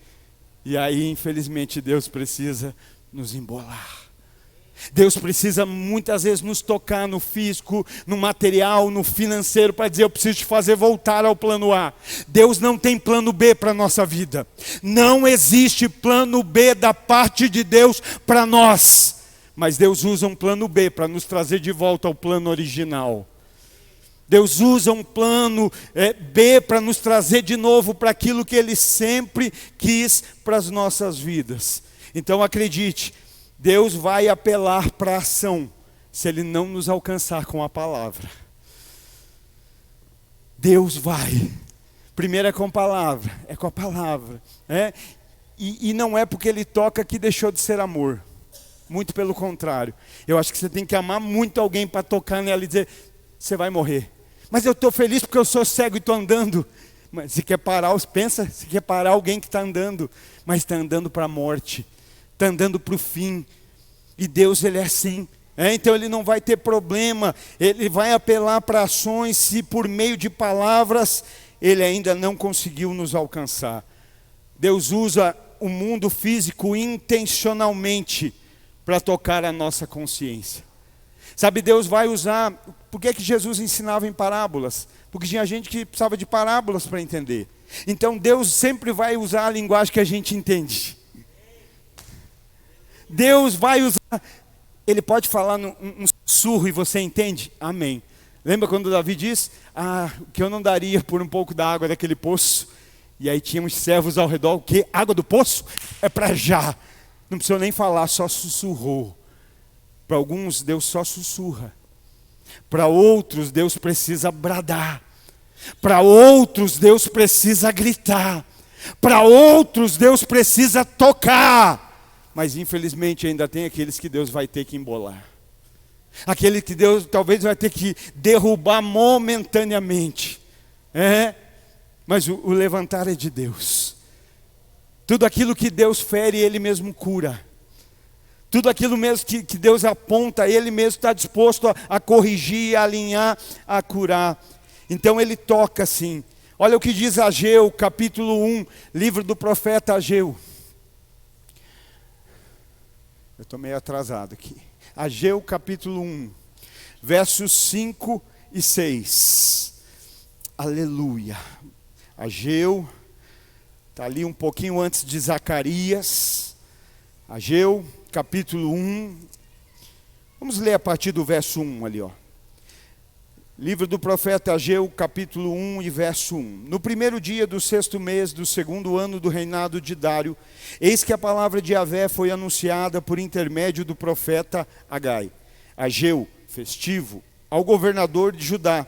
E aí, infelizmente, Deus precisa nos embolar. Deus precisa muitas vezes nos tocar no físico, no material, no financeiro, para dizer: eu preciso te fazer voltar ao plano A. Deus não tem plano B para a nossa vida. Não existe plano B da parte de Deus para nós. Mas Deus usa um plano B para nos trazer de volta ao plano original. Deus usa um plano B para nos trazer de novo para aquilo que Ele sempre quis para as nossas vidas. Então acredite, Deus vai apelar para a ação, se Ele não nos alcançar com a palavra. Deus vai. Primeiro é com palavra, é com a palavra. E não é porque Ele toca que deixou de ser amor. Muito pelo contrário. Eu acho que você tem que amar muito alguém para tocar nela e dizer: você vai morrer. Mas eu estou feliz porque eu sou cego e estou andando. Mas se quer parar, pensa, se quer parar alguém que está andando, mas está andando para a morte, está andando para o fim. E Deus, Ele é assim. Então Ele não vai ter problema, Ele vai apelar para ações se por meio de palavras Ele ainda não conseguiu nos alcançar. Deus usa o mundo físico intencionalmente para tocar a nossa consciência. Sabe, Deus vai usar. Por que Jesus ensinava em parábolas? Porque tinha gente que precisava de parábolas para entender. Então Deus sempre vai usar a linguagem que a gente entende. Deus vai usar. Ele pode falar um sussurro e você entende? Amém. Lembra quando Davi diz: que eu não daria por um pouco da água daquele poço? E aí tinha uns servos ao redor: o quê? Água do poço? É para já. Não precisou nem falar, só sussurrou. Para alguns Deus só sussurra. Para outros Deus precisa bradar. Para outros Deus precisa gritar. Para outros Deus precisa tocar. Mas infelizmente ainda tem aqueles que Deus vai ter que embolar. Aquele que Deus talvez vai ter que derrubar momentaneamente. Mas o levantar é de Deus. Tudo aquilo que Deus fere, Ele mesmo cura. Tudo aquilo mesmo que Deus aponta, Ele mesmo está disposto a corrigir, a alinhar, a curar. Então Ele toca assim. Olha o que diz Ageu, capítulo 1, livro do profeta Ageu. Eu estou meio atrasado aqui. Ageu, capítulo 1, versos 5 e 6. Aleluia. Ageu, está ali um pouquinho antes de Zacarias. Ageu, capítulo 1. Vamos ler a partir do verso 1 ali, ó. Livro do profeta Ageu, capítulo 1 e verso 1. No primeiro dia do 6º mês do 2º ano do reinado de Dário, eis que a palavra de Yahvé foi anunciada por intermédio do profeta Agai. Ageu, festivo, ao governador de Judá,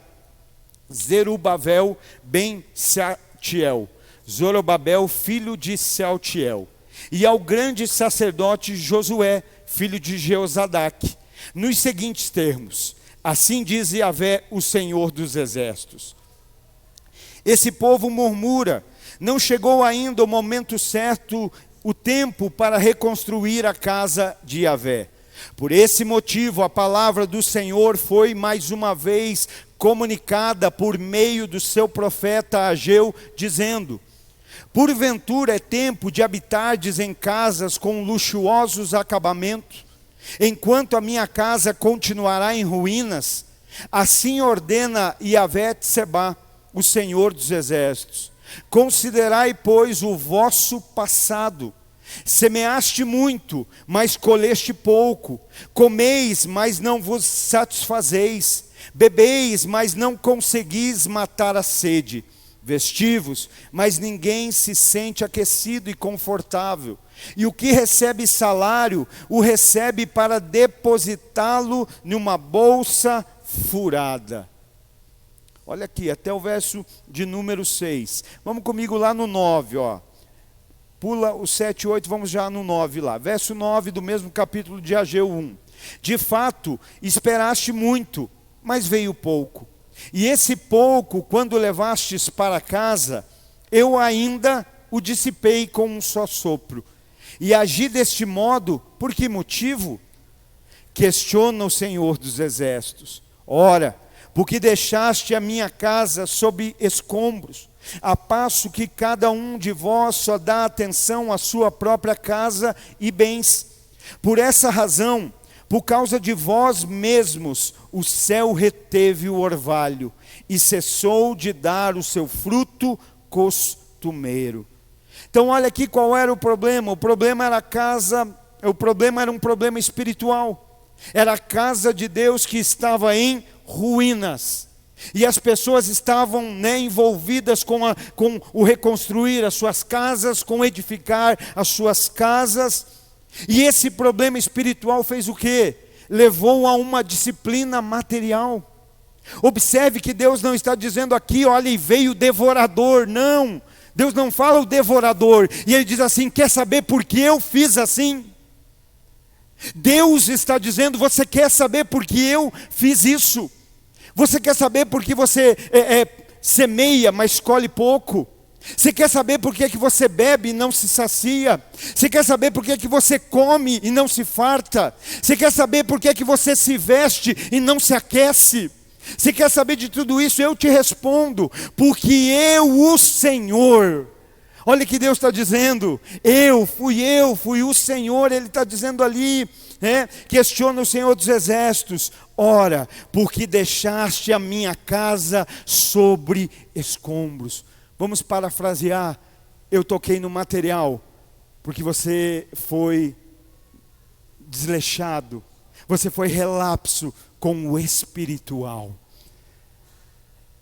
Zerubabel ben Sealtiel, Zorobabel, filho de Sealtiel, e ao grande sacerdote Josué, filho de Jeozadaque, nos seguintes termos: assim diz Yahvé, o Senhor dos exércitos: esse povo murmura, não chegou ainda o momento certo, o tempo para reconstruir a casa de Yahvé. Por esse motivo, a palavra do Senhor foi mais uma vez comunicada por meio do seu profeta Ageu, dizendo: porventura é tempo de habitardes em casas com luxuosos acabamentos, enquanto a minha casa continuará em ruínas? Assim ordena Yahvé Tsebá, o Senhor dos exércitos: considerai, pois, o vosso passado. Semeaste muito, mas colheste pouco. Comeis, mas não vos satisfazeis. Bebeis, mas não conseguis matar a sede. Vestivos, mas ninguém se sente aquecido e confortável. E o que recebe salário, o recebe para depositá-lo numa bolsa furada. Olha aqui, até o verso de número 6. Vamos comigo lá no 9, ó. Pula o 7 e 8, vamos já no 9 lá. Verso 9 do mesmo capítulo de Ageu 1. De fato, esperaste muito, mas veio pouco. E esse pouco, quando levastes para casa, eu ainda o dissipei com um só sopro. E agi deste modo, por que motivo? Questiona o Senhor dos exércitos. Ora, porque deixaste a minha casa sob escombros, a passo que cada um de vós só dá atenção à sua própria casa e bens. Por essa razão, por causa de vós mesmos, o céu reteve o orvalho e cessou de dar o seu fruto costumeiro. Então olha aqui qual era o problema. O problema era um problema espiritual. Era a casa de Deus que estava em ruínas. E as pessoas estavam envolvidas com o reconstruir as suas casas, com edificar as suas casas. E esse problema espiritual fez o quê? Levou a uma disciplina material. Observe que Deus não está dizendo aqui, olha, e veio o devorador. Não, Deus não fala o devorador. E Ele diz assim: quer saber por que eu fiz assim? Deus está dizendo: você quer saber por que eu fiz isso? Você quer saber por que você semeia, mas colhe pouco? Você quer saber por que você bebe e não se sacia? Você quer saber por que você come e não se farta? Você quer saber por que você se veste e não se aquece? Você quer saber de tudo isso? Eu te respondo: porque eu, o Senhor. Olha o que Deus está dizendo: eu fui o Senhor. Ele está dizendo ali, questiona o Senhor dos exércitos: ora, porque deixaste a minha casa sobre escombros. Vamos parafrasear: eu toquei no material, porque você foi desleixado, você foi relapso com o espiritual.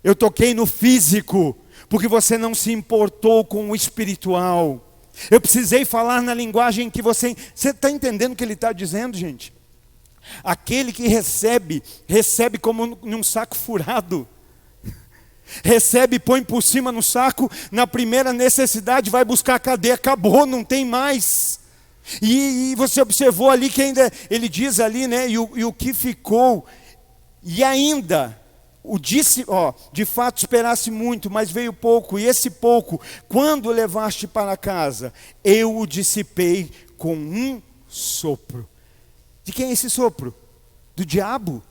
Eu toquei no físico, porque você não se importou com o espiritual. Eu precisei falar na linguagem que você está entendendo o que ele está dizendo, gente? Aquele que recebe como num saco furado. Recebe, põe por cima no saco, na primeira necessidade vai buscar, cadê? Acabou, não tem mais. E você observou ali que ainda, ele diz ali, e o que ficou, e ainda, de fato esperasse muito, mas veio pouco, e esse pouco, quando levaste para casa, eu o dissipei com um sopro. De quem é esse sopro? Do diabo?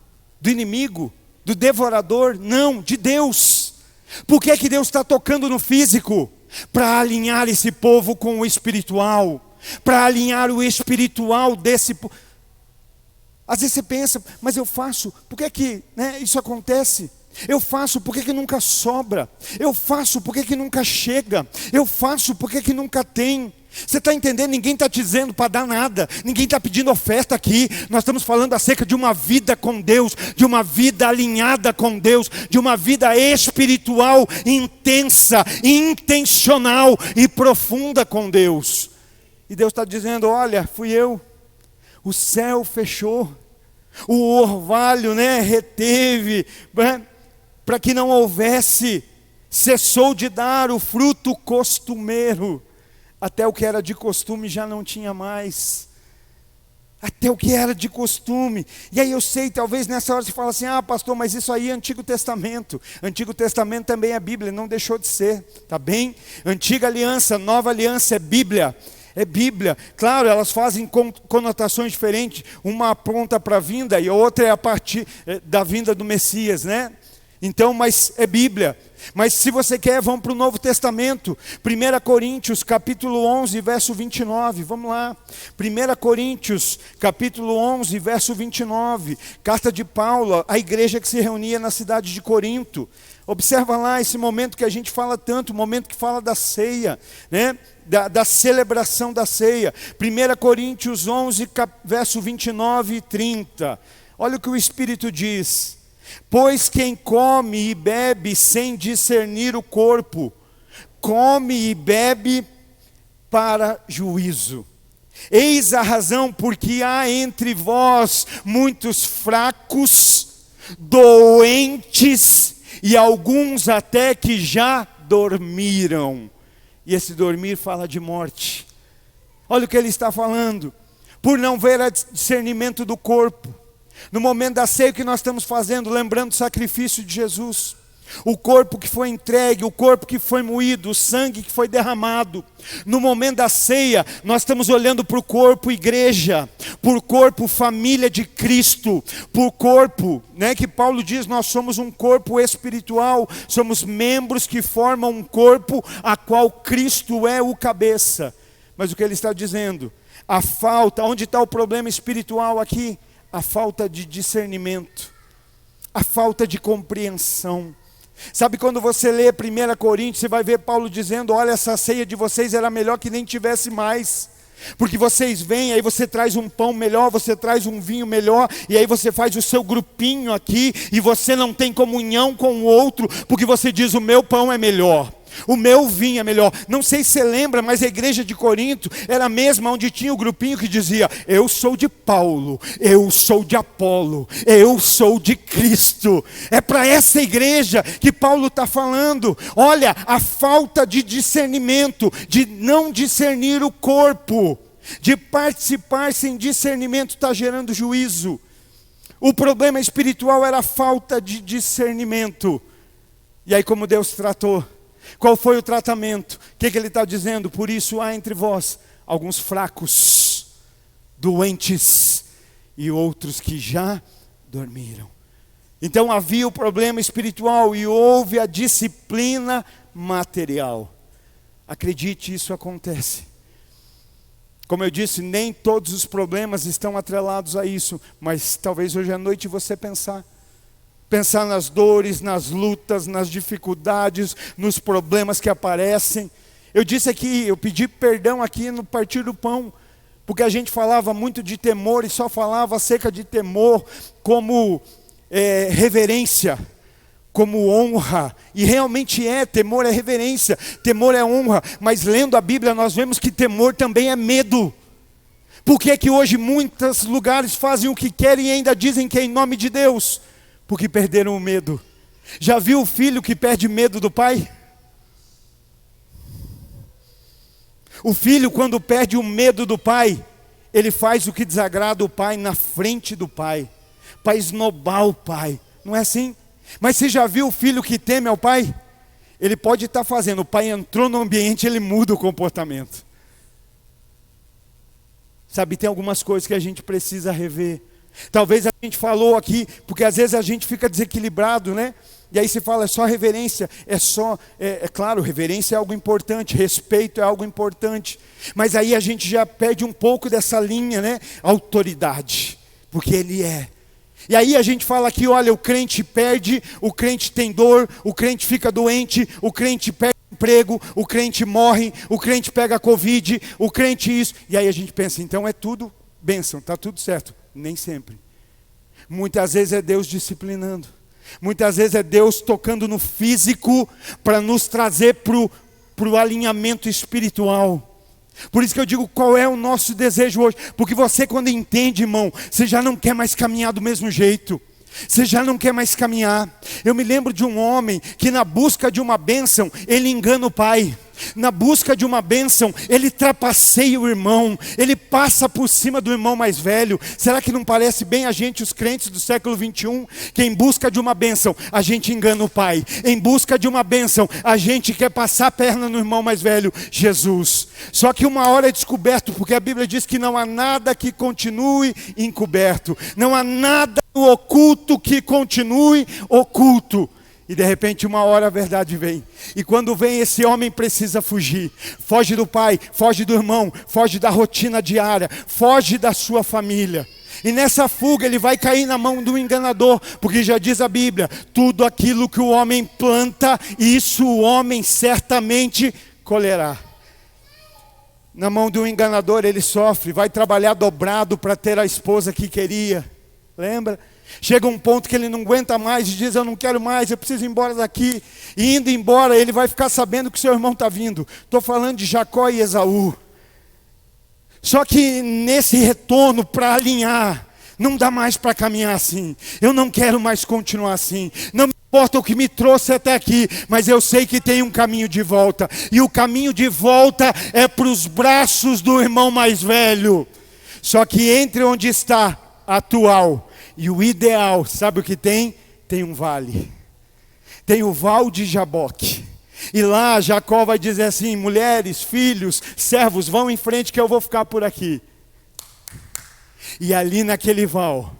Do inimigo? Do devorador? Não, de Deus. Por que Deus está tocando no físico? Para alinhar esse povo com o espiritual. Para alinhar o espiritual desse povo. Às vezes você pensa, mas eu faço, por que isso acontece? Eu faço porque que nunca sobra. Eu faço porque que nunca chega. Eu faço porque que nunca tem. Você está entendendo? Ninguém está dizendo para dar nada. Ninguém está pedindo oferta aqui. Nós estamos falando acerca de uma vida com Deus, de uma vida alinhada com Deus, de uma vida espiritual, intensa, intencional e profunda com Deus. E Deus está dizendo, olha, fui eu. O céu fechou. O orvalho, reteve, para que não houvesse, cessou de dar o fruto costumeiro. Até o que era de costume já não tinha mais. Até o que era de costume. E aí eu sei, talvez nessa hora você fala assim, pastor, mas isso aí é Antigo Testamento. Antigo Testamento também é Bíblia, não deixou de ser, tá bem? Antiga aliança, nova aliança é Bíblia. É Bíblia. Claro, elas fazem conotações diferentes. Uma aponta para a vinda e a outra é a partir da vinda do Messias, Então, mas é Bíblia. Mas se você quer, vamos para o Novo Testamento. 1 Coríntios, capítulo 11, verso 29. Vamos lá. 1 Coríntios, capítulo 11, verso 29. Carta de Paulo, à igreja que se reunia na cidade de Corinto. Observa lá esse momento que a gente fala tanto, o momento que fala da ceia, da celebração da ceia. 1 Coríntios 11, verso 29 e 30. Olha o que o Espírito diz. Pois quem come e bebe sem discernir o corpo, come e bebe para juízo. Eis a razão porque há entre vós muitos fracos, doentes e alguns até que já dormiram. E esse dormir fala de morte. Olha o que ele está falando. Por não ver o discernimento do corpo. No momento da ceia que nós estamos fazendo, lembrando o sacrifício de Jesus. O corpo que foi entregue, o corpo que foi moído, o sangue que foi derramado. No momento da ceia, nós estamos olhando para o corpo igreja, por corpo família de Cristo, por corpo, que Paulo diz, nós somos um corpo espiritual, somos membros que formam um corpo a qual Cristo é o cabeça. Mas o que ele está dizendo? A falta, onde está o problema espiritual aqui? A falta de discernimento, a falta de compreensão. Sabe quando você lê 1 Coríntios, você vai ver Paulo dizendo, olha, essa ceia de vocês era melhor que nem tivesse mais. Porque vocês vêm, aí você traz um pão melhor, você traz um vinho melhor, e aí você faz o seu grupinho aqui, e você não tem comunhão com o outro, porque você diz, o meu pão é melhor. O meu vinho é melhor. Não sei se você lembra, mas a igreja de Corinto era a mesma onde tinha o grupinho que dizia, eu sou de Paulo, eu sou de Apolo, eu sou de Cristo. É para essa igreja que Paulo está falando. Olha, a falta de discernimento, de não discernir o corpo, de participar sem discernimento está gerando juízo. O problema espiritual era a falta de discernimento. E aí como Deus tratou? Qual foi o tratamento? O que ele está dizendo? Por isso há entre vós alguns fracos, doentes e outros que já dormiram. Então havia o problema espiritual e houve a disciplina material. Acredite, isso acontece. Como eu disse, nem todos os problemas estão atrelados a isso, mas talvez hoje à noite você pensar nas dores, nas lutas, nas dificuldades, nos problemas que aparecem. Eu disse aqui, eu pedi perdão aqui no partir do pão, porque a gente falava muito de temor e só falava acerca de temor como reverência, como honra, e realmente temor é reverência, temor é honra, mas lendo a Bíblia nós vemos que temor também é medo. Por que que hoje muitos lugares fazem o que querem e ainda dizem que é em nome de Deus? Porque perderam o medo. Já viu o filho que perde medo do pai? O filho, quando perde o medo do pai, ele faz o que desagrada o pai na frente do pai, para esnobar o pai. Não é assim? Mas você já viu o filho que teme ao pai? Ele pode estar fazendo, o pai entrou no ambiente, ele muda o comportamento. Sabe, tem algumas coisas que a gente precisa rever. Talvez a gente falou aqui, porque às vezes a gente fica desequilibrado, E aí você fala, é só reverência, é claro, reverência é algo importante, respeito é algo importante. Mas aí a gente já perde um pouco dessa linha, autoridade, porque ele é. E aí a gente fala aqui, olha, o crente perde, o crente tem dor, o crente fica doente, o crente perde emprego, o crente morre, o crente pega Covid, o crente isso. E aí a gente pensa, então é tudo bênção, está tudo certo. Nem sempre. Muitas vezes é Deus disciplinando. Muitas vezes é Deus tocando no físico para nos trazer para o alinhamento espiritual. Por isso que eu digo, qual é o nosso desejo hoje? Porque você, quando entende, irmão, você já não quer mais caminhar do mesmo jeito. Você já não quer mais caminhar. Eu me lembro de um homem que, na busca de uma bênção, ele engana o pai. Na busca de uma bênção, ele trapaceia o irmão, ele passa por cima do irmão mais velho. Será que não parece bem a gente, os crentes do século 21, que em busca de uma bênção, a gente engana o pai. Em busca de uma bênção, a gente quer passar a perna no irmão mais velho, Jesus. Só que uma hora é descoberto, porque a Bíblia diz que não há nada que continue encoberto. Não há nada no oculto que continue oculto. E de repente uma hora a verdade vem. E quando vem, esse homem precisa fugir. Foge do pai, foge do irmão, foge da rotina diária, foge da sua família. E nessa fuga ele vai cair na mão do enganador, porque já diz a Bíblia, tudo aquilo que o homem planta, isso o homem certamente colherá. Na mão do enganador ele sofre, vai trabalhar dobrado para ter a esposa que queria. Lembra? Chega um ponto que ele não aguenta mais e diz, eu não quero mais, eu preciso ir embora daqui. E indo embora, ele vai ficar sabendo que seu irmão está vindo. Estou falando de Jacó e Esaú. Só que nesse retorno para alinhar, não dá mais para caminhar assim. Eu não quero mais continuar assim. Não me importa o que me trouxe até aqui, mas eu sei que tem um caminho de volta. E o caminho de volta é para os braços do irmão mais velho. Só que entre onde está atual e o ideal, sabe o que tem? Tem um vale. Tem o Val de Jaboque. E lá Jacó vai dizer assim, mulheres, filhos, servos, vão em frente que eu vou ficar por aqui. E ali naquele val,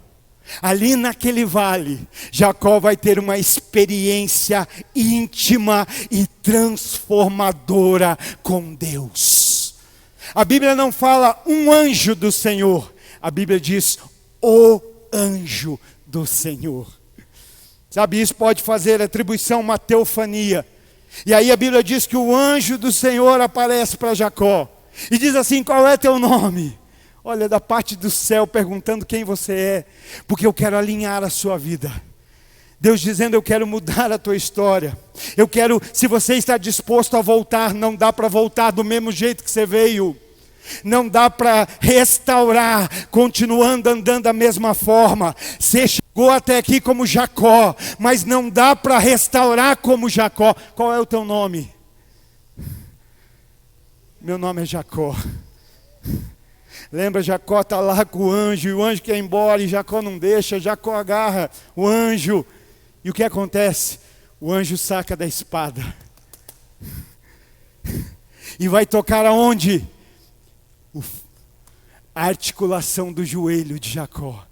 ali naquele vale, Jacó vai ter uma experiência íntima e transformadora com Deus. A Bíblia não fala um anjo do Senhor, a Bíblia diz o anjo do Senhor. Sabe, isso pode fazer atribuição, uma teofania. E aí a Bíblia diz que o anjo do Senhor aparece para Jacó. E diz assim, qual é teu nome? Olha, da parte do céu perguntando quem você é. Porque eu quero alinhar a sua vida. Deus dizendo, eu quero mudar a tua história. Eu quero, se você está disposto a voltar, não dá para voltar do mesmo jeito que você veio. Não dá para restaurar, continuando andando da mesma forma. Você chegou até aqui como Jacó, mas não dá para restaurar como Jacó. Qual é o teu nome? Meu nome é Jacó. Lembra, Jacó está lá com o anjo, e o anjo quer ir embora, e Jacó não deixa, Jacó agarra o anjo. E o que acontece? O anjo saca da espada. E vai tocar aonde? A articulação do joelho de Jacó.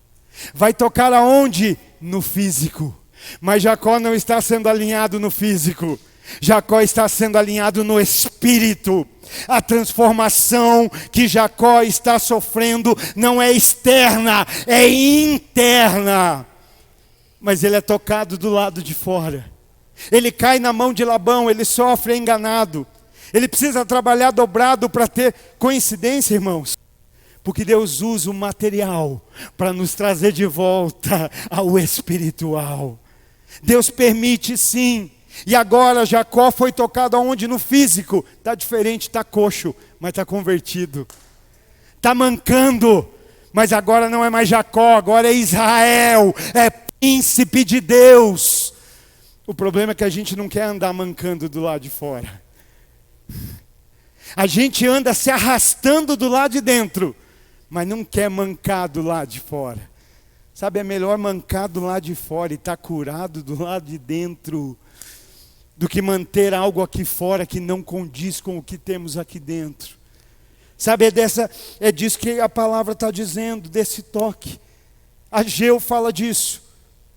Vai tocar aonde? No físico. Mas Jacó não está sendo alinhado no físico. Jacó está sendo alinhado no espírito. A transformação que Jacó está sofrendo não é externa, é interna. Mas ele é tocado do lado de fora. Ele cai na mão de Labão, ele sofre, é enganado. Ele precisa trabalhar dobrado para ter coincidência, irmãos. Porque Deus usa o material para nos trazer de volta ao espiritual. Deus permite sim. E agora Jacó foi tocado aonde? No físico. Está diferente, está coxo, mas está convertido. Está mancando, mas agora não é mais Jacó, agora é Israel. É príncipe de Deus. O problema é que a gente não quer andar mancando do lado de fora. A gente anda se arrastando do lado de dentro, mas não quer mancar do lado de fora. Sabe, é melhor mancar do lado de fora e estar curado do lado de dentro, do que manter algo aqui fora que não condiz com o que temos aqui dentro. Sabe, é disso que a palavra está dizendo, desse toque. Ageu fala disso,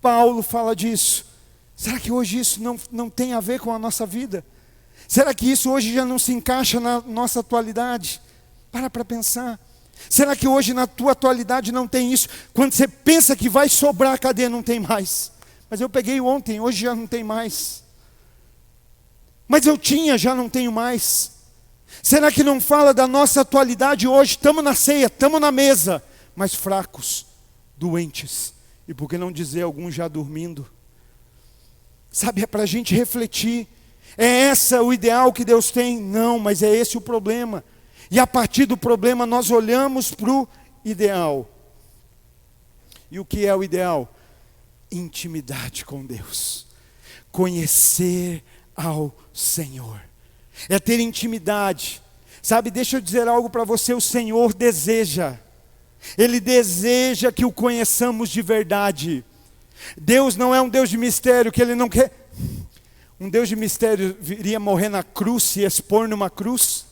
Paulo fala disso. Será que hoje isso não tem a ver com a nossa vida? Será que isso hoje já não se encaixa na nossa atualidade? Para pensar. Será que hoje na tua atualidade não tem isso? Quando você pensa que vai sobrar, cadê? Não tem mais. Mas eu peguei ontem, hoje já não tem mais. Mas eu tinha, já não tenho mais. Será que não fala da nossa atualidade hoje? Estamos na ceia, estamos na mesa, mas fracos, doentes. E por que não dizer alguns já dormindo? Sabe, é para a gente refletir. É esse o ideal que Deus tem? Não, mas é esse o problema. E a partir do problema nós olhamos para o ideal. E o que é o ideal? Intimidade com Deus. Conhecer ao Senhor. É ter intimidade. Sabe, deixa eu dizer algo para você, o Senhor deseja. Ele deseja que o conheçamos de verdade. Deus não é um Deus de mistério, que Ele não quer. Um Deus de mistério viria morrer na cruz, se expor numa cruz?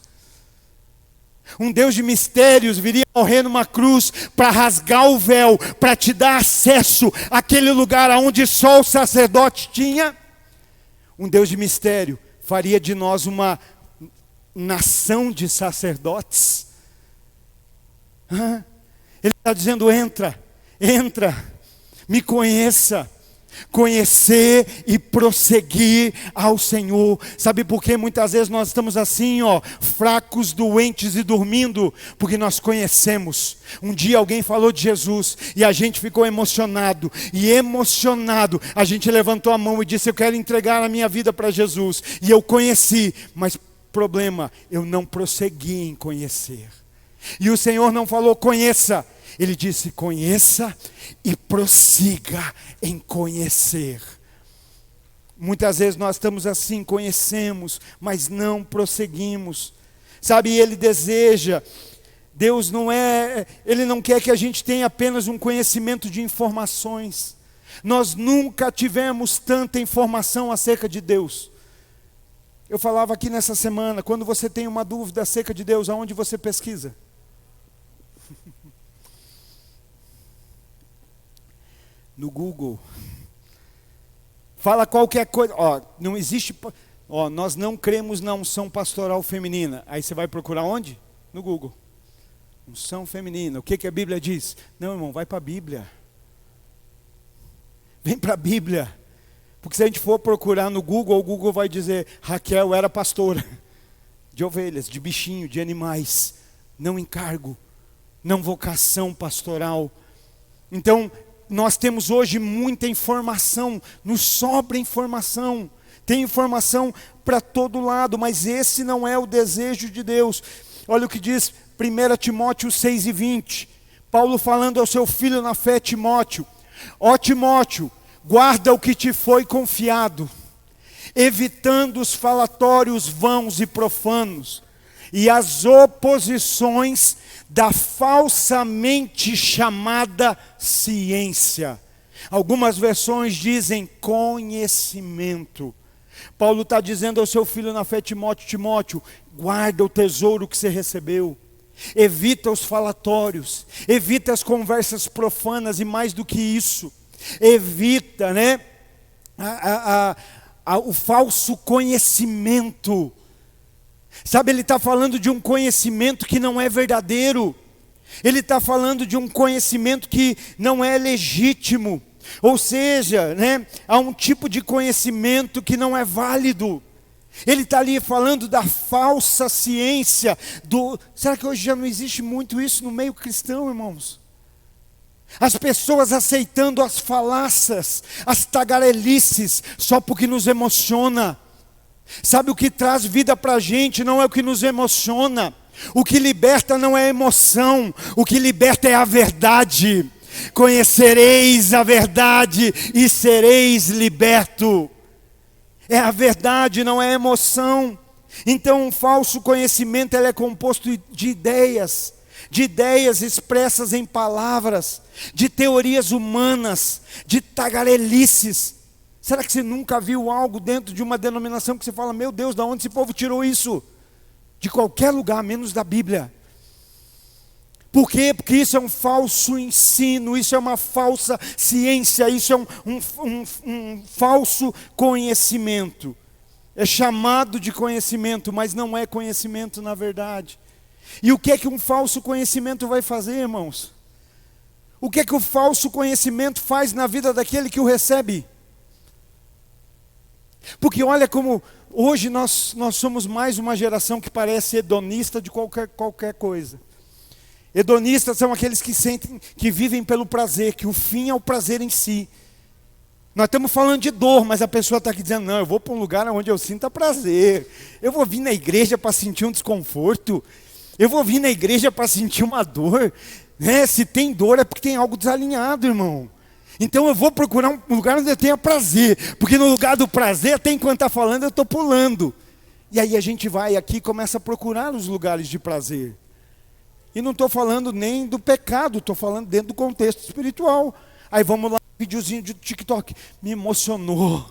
Um Deus de mistérios viria morrer numa cruz para rasgar o véu, para te dar acesso àquele lugar onde só o sacerdote tinha? Um Deus de mistério faria de nós uma nação de sacerdotes? Ele está dizendo: entra, me conheça. Conhecer e prosseguir ao Senhor. Sabe por que muitas vezes nós estamos assim, fracos, doentes e dormindo? Porque nós conhecemos. Um dia alguém falou de Jesus e a gente ficou emocionado. E emocionado, a gente levantou a mão e disse: eu quero entregar a minha vida para Jesus. E eu conheci, mas problema, eu não prossegui em conhecer. E o Senhor não falou: conheça. Ele disse: conheça e prossiga em conhecer. Muitas vezes nós estamos assim, conhecemos, mas não prosseguimos. Sabe, Ele deseja, Deus Ele não quer que a gente tenha apenas um conhecimento de informações. Nós nunca tivemos tanta informação acerca de Deus. Eu falava aqui nessa semana, quando você tem uma dúvida acerca de Deus, aonde você pesquisa? No Google. Fala qualquer coisa. Não existe. Nós não cremos na unção pastoral feminina. Aí você vai procurar onde? No Google. Unção feminina. O que a Bíblia diz? Não, irmão, vai para a Bíblia. Vem para a Bíblia. Porque se a gente for procurar no Google, o Google vai dizer: Raquel era pastora de ovelhas, de bichinho, de animais. Não encargo, não vocação pastoral. Então, nós temos hoje muita informação, nos sobra informação, tem informação para todo lado, mas esse não é o desejo de Deus. Olha o que diz 1 Timóteo 6:20, Paulo falando ao seu filho na fé, Timóteo: ó Timóteo, guarda o que te foi confiado, evitando os falatórios vãos e profanos, e as oposições da falsamente chamada ciência. Algumas versões dizem conhecimento. Paulo está dizendo ao seu filho na fé, Timóteo: Timóteo, guarda o tesouro que você recebeu. Evita os falatórios, evita as conversas profanas, e mais do que isso, evita, o falso conhecimento. Sabe, ele está falando de um conhecimento que não é verdadeiro. Ele está falando de um conhecimento que não é legítimo. Ou seja, há um tipo de conhecimento que não é válido. Ele está ali falando da falsa ciência. Será que hoje já não existe muito isso no meio cristão, irmãos? As pessoas aceitando as falácias, as tagarelices, só porque nos emociona. Sabe, o que traz vida para a gente não é o que nos emociona. O que liberta não é a emoção, o que liberta é a verdade. Conhecereis a verdade e sereis liberto. É a verdade, não é a emoção. Então, um falso conhecimento, ele é composto de ideias expressas em palavras, de teorias humanas, de tagarelices. Será que você nunca viu algo dentro de uma denominação que você fala: meu Deus, de onde esse povo tirou isso? De qualquer lugar, menos da Bíblia. Por quê? Porque isso é um falso ensino, isso é uma falsa ciência, isso é um falso conhecimento. É chamado de conhecimento, mas não é conhecimento na verdade. E o que é que um falso conhecimento vai fazer, irmãos? O que é que o falso conhecimento faz na vida daquele que o recebe? Porque olha como hoje nós somos mais uma geração que parece hedonista de qualquer coisa. Hedonistas são aqueles que sentem, que vivem pelo prazer, que o fim é o prazer em si. Nós estamos falando de dor, mas a pessoa está aqui dizendo, não, eu vou para um lugar onde eu sinta prazer. Eu vou vir na igreja para sentir um desconforto. Eu vou vir na igreja para sentir uma dor. Se tem dor é porque tem algo desalinhado, irmão. Então eu vou procurar um lugar onde eu tenha prazer. Porque no lugar do prazer, até enquanto está falando, eu estou pulando. E aí a gente vai aqui e começa a procurar os lugares de prazer. E não estou falando nem do pecado, estou falando dentro do contexto espiritual. Aí vamos lá, videozinho de TikTok, me emocionou.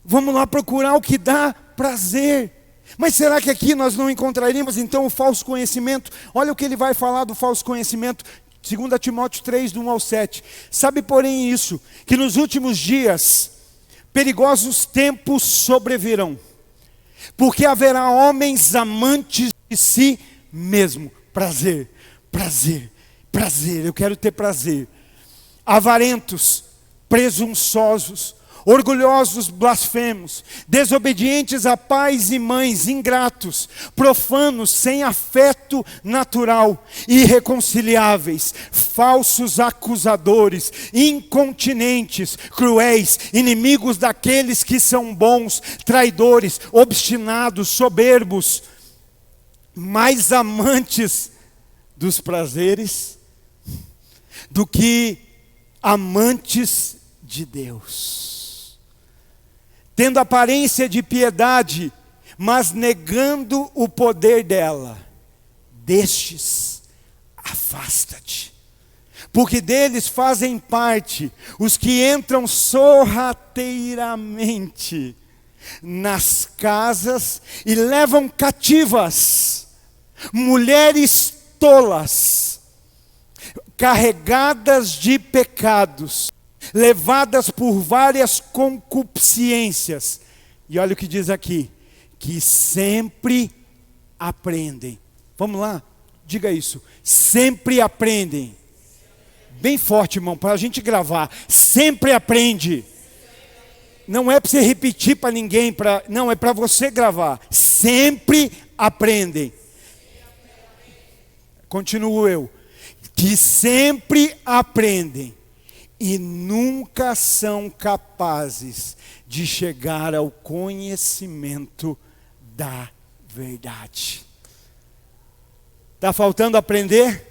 Vamos lá procurar o que dá prazer. Mas será que aqui nós não encontraríamos então o falso conhecimento? Olha o que ele vai falar do falso conhecimento, 2 Timóteo 3, do 1 ao 7. Sabe, porém, isso, que nos últimos dias, perigosos tempos sobrevirão, porque haverá homens amantes de si mesmo. Prazer, prazer, prazer, eu quero ter prazer. Avarentos, presunçosos, orgulhosos, blasfemos, desobedientes a pais e mães, ingratos, profanos, sem afeto natural, irreconciliáveis, falsos acusadores, incontinentes, cruéis, inimigos daqueles que são bons, traidores, obstinados, soberbos, mais amantes dos prazeres do que amantes de Deus, tendo aparência de piedade, mas negando o poder dela. Destes, afasta-te, porque deles fazem parte os que entram sorrateiramente nas casas e levam cativas mulheres tolas, carregadas de pecados, levadas por várias concupiscências. E olha o que diz aqui, que sempre aprendem. Vamos lá, diga isso. Sempre aprendem. Bem forte, irmão, para a gente gravar. Sempre aprende. Não é para você repetir para ninguém, não, é para você gravar. Sempre aprendem. Continuo eu. Que sempre aprendem e nunca são capazes de chegar ao conhecimento da verdade. Está faltando aprender?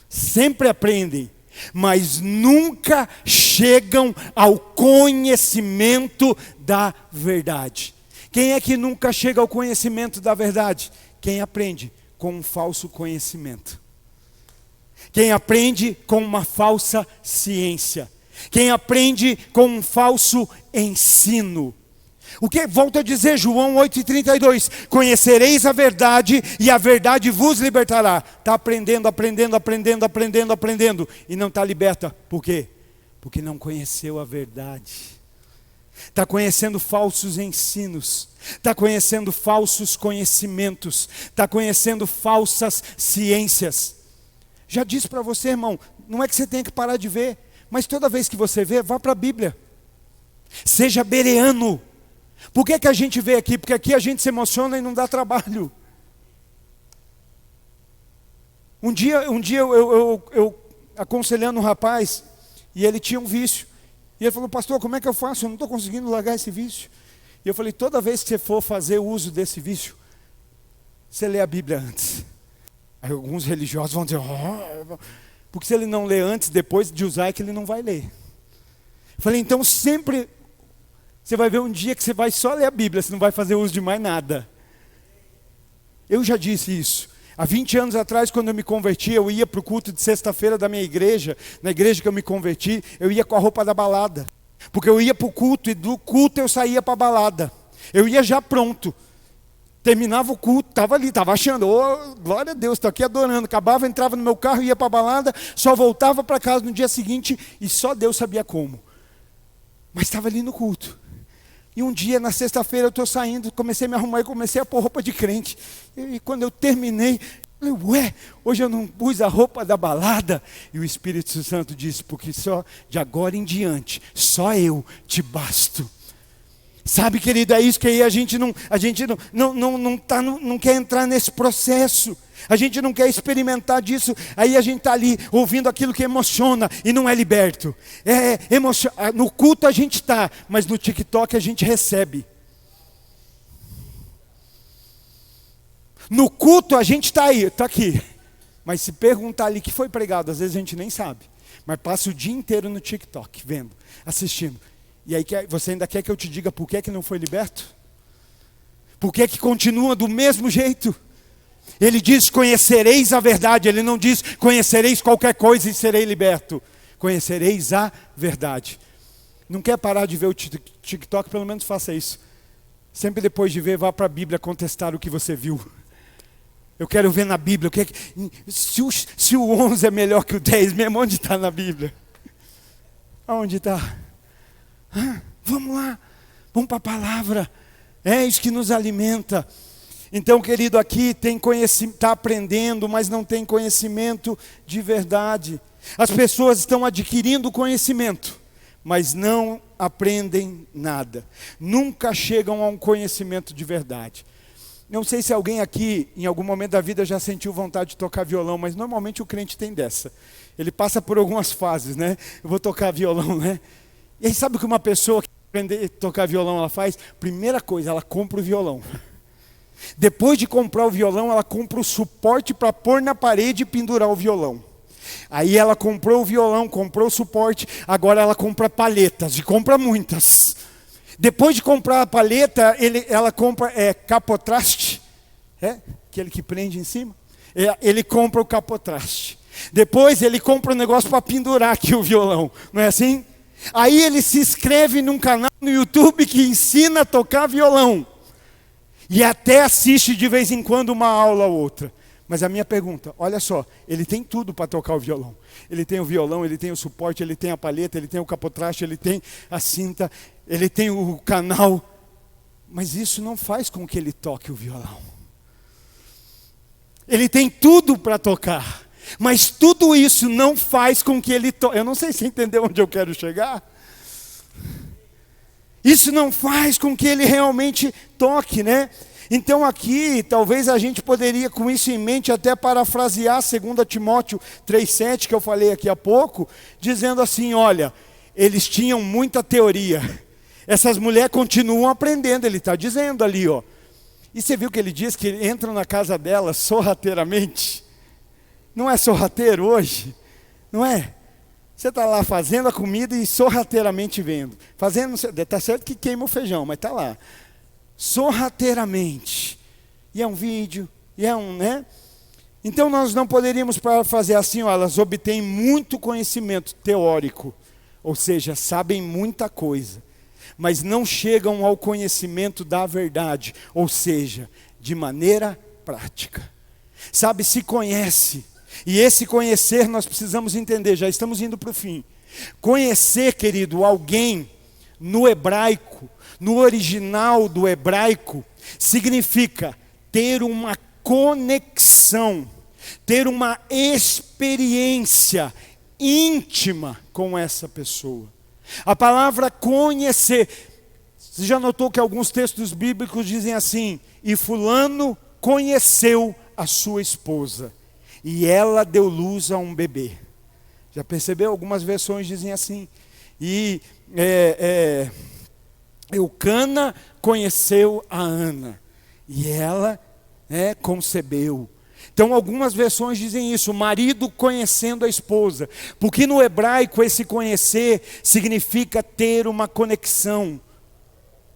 Sempre aprendem, mas nunca chegam ao conhecimento da verdade. Quem é que nunca chega ao conhecimento da verdade? Quem aprende com um falso conhecimento. Quem aprende com uma falsa ciência. Quem aprende com um falso ensino. O que volto a dizer, João 8,32, conhecereis a verdade e a verdade vos libertará. Está aprendendo e não está liberta. Por quê? Porque não conheceu a verdade. Está conhecendo falsos ensinos, está conhecendo falsos conhecimentos, está conhecendo falsas ciências. Já disse para você, irmão, não é que você tenha que parar de ver, mas toda vez que você vê, vá para a Bíblia. Seja bereano. Por que a gente vê aqui? Porque aqui a gente se emociona e não dá trabalho. Um dia eu aconselhando um rapaz, e ele tinha um vício. E ele falou, pastor, como é que eu faço? Eu não estou conseguindo largar esse vício. E eu falei, toda vez que você for fazer uso desse vício, você lê a Bíblia antes. Aí alguns religiosos vão dizer, porque se ele não lê antes, depois de usar é que ele não vai ler. Eu falei, então sempre, você vai ver um dia que você vai só ler a Bíblia, você não vai fazer uso de mais nada. Eu já disse isso. Há 20 anos atrás, quando eu me converti, eu ia para o culto de sexta-feira da minha igreja, na igreja que eu me converti, eu ia com a roupa da balada. Porque eu ia para o culto e do culto eu saía para a balada. Eu ia já pronto. Terminava o culto, estava ali, estava achando, glória a Deus, estou aqui adorando. Acabava, entrava no meu carro, ia para a balada, só voltava para casa no dia seguinte e só Deus sabia como. Mas estava ali no culto. E um dia, na sexta-feira, eu estou saindo, comecei a me arrumar e comecei a pôr roupa de crente. E quando eu terminei, eu falei, ué, hoje eu não pus a roupa da balada. E o Espírito Santo disse, porque só de agora em diante, só eu te basto. Sabe, querido, é isso que aí a gente não quer entrar nesse processo. A gente não quer experimentar disso. Aí a gente está ali ouvindo aquilo que emociona e não é liberto. No culto a gente está, mas no TikTok a gente recebe. No culto a gente está aí, está aqui. Mas se perguntar ali que foi pregado, às vezes a gente nem sabe. Mas passa o dia inteiro no TikTok, vendo, assistindo. E aí você ainda quer que eu te diga por que não foi liberto? Por que continua do mesmo jeito? Ele diz, conhecereis a verdade. Ele não diz, conhecereis qualquer coisa e serei liberto. Conhecereis a verdade. Não quer parar de ver o TikTok? Pelo menos faça isso. Sempre depois de ver, vá para a Bíblia contestar o que você viu. Eu quero ver na Bíblia. Se o 11 é melhor que o 10 mesmo, onde está na Bíblia? Aonde está? Vamos lá, vamos para a palavra, é isso que nos alimenta. Então, querido, aqui tem conhecimento, está aprendendo, mas não tem conhecimento de verdade. As pessoas estão adquirindo conhecimento, mas não aprendem nada, nunca chegam a um conhecimento de verdade. Não sei se alguém aqui, em algum momento da vida, já sentiu vontade de tocar violão, mas normalmente o crente tem dessa. Ele passa por algumas fases, né? Eu vou tocar violão, né? E aí sabe o que uma pessoa que aprender a tocar violão ela faz? Primeira coisa, ela compra o violão. Depois de comprar o violão, ela compra o suporte para pôr na parede e pendurar o violão. Aí ela comprou o violão, comprou o suporte, agora ela compra palhetas, e compra muitas. Depois de comprar a palheta, ela compra capotraste, aquele que prende em cima. Ele compra o capotraste. Depois ele compra um negócio para pendurar aqui o violão, não é assim? Aí ele se inscreve num canal no YouTube que ensina a tocar violão. E até assiste de vez em quando uma aula ou outra. Mas a minha pergunta, olha só, ele tem tudo para tocar o violão. Ele tem o violão, ele tem o suporte, ele tem a palheta, ele tem o capotraste, ele tem a cinta, ele tem o canal. Mas isso não faz com que ele toque o violão. Ele tem tudo para tocar. Mas tudo isso não faz com que ele toque. Eu não sei se entendeu onde eu quero chegar. Isso não faz com que ele realmente toque, né? Então aqui, talvez a gente poderia com isso em mente até parafrasear 2 Timóteo 3,7, que eu falei aqui há pouco, dizendo assim, olha, eles tinham muita teoria. Essas mulheres continuam aprendendo, ele está dizendo ali, ó. E você viu que ele diz que entram na casa dela sorrateiramente? Não é sorrateiro hoje? Não é? Você está lá fazendo a comida e sorrateiramente vendo. Fazendo, está certo que queima o feijão, mas está lá. Sorrateiramente. E é um vídeo, e é um, né? Então nós não poderíamos fazer assim, ó, elas obtêm muito conhecimento teórico. Ou seja, sabem muita coisa. Mas não chegam ao conhecimento da verdade. Ou seja, de maneira prática. Sabe, se conhece. E esse conhecer nós precisamos entender, já estamos indo para o fim. Conhecer, querido, alguém no hebraico, no original do hebraico, significa ter uma conexão, ter uma experiência íntima com essa pessoa. A palavra conhecer, você já notou que alguns textos bíblicos dizem assim, e fulano conheceu a sua esposa. E ela deu luz a um bebê. Já percebeu? Algumas versões dizem assim. E Eucana conheceu a Ana. E ela concebeu. Então algumas versões dizem isso. O marido conhecendo a esposa. Porque no hebraico esse conhecer significa ter uma conexão.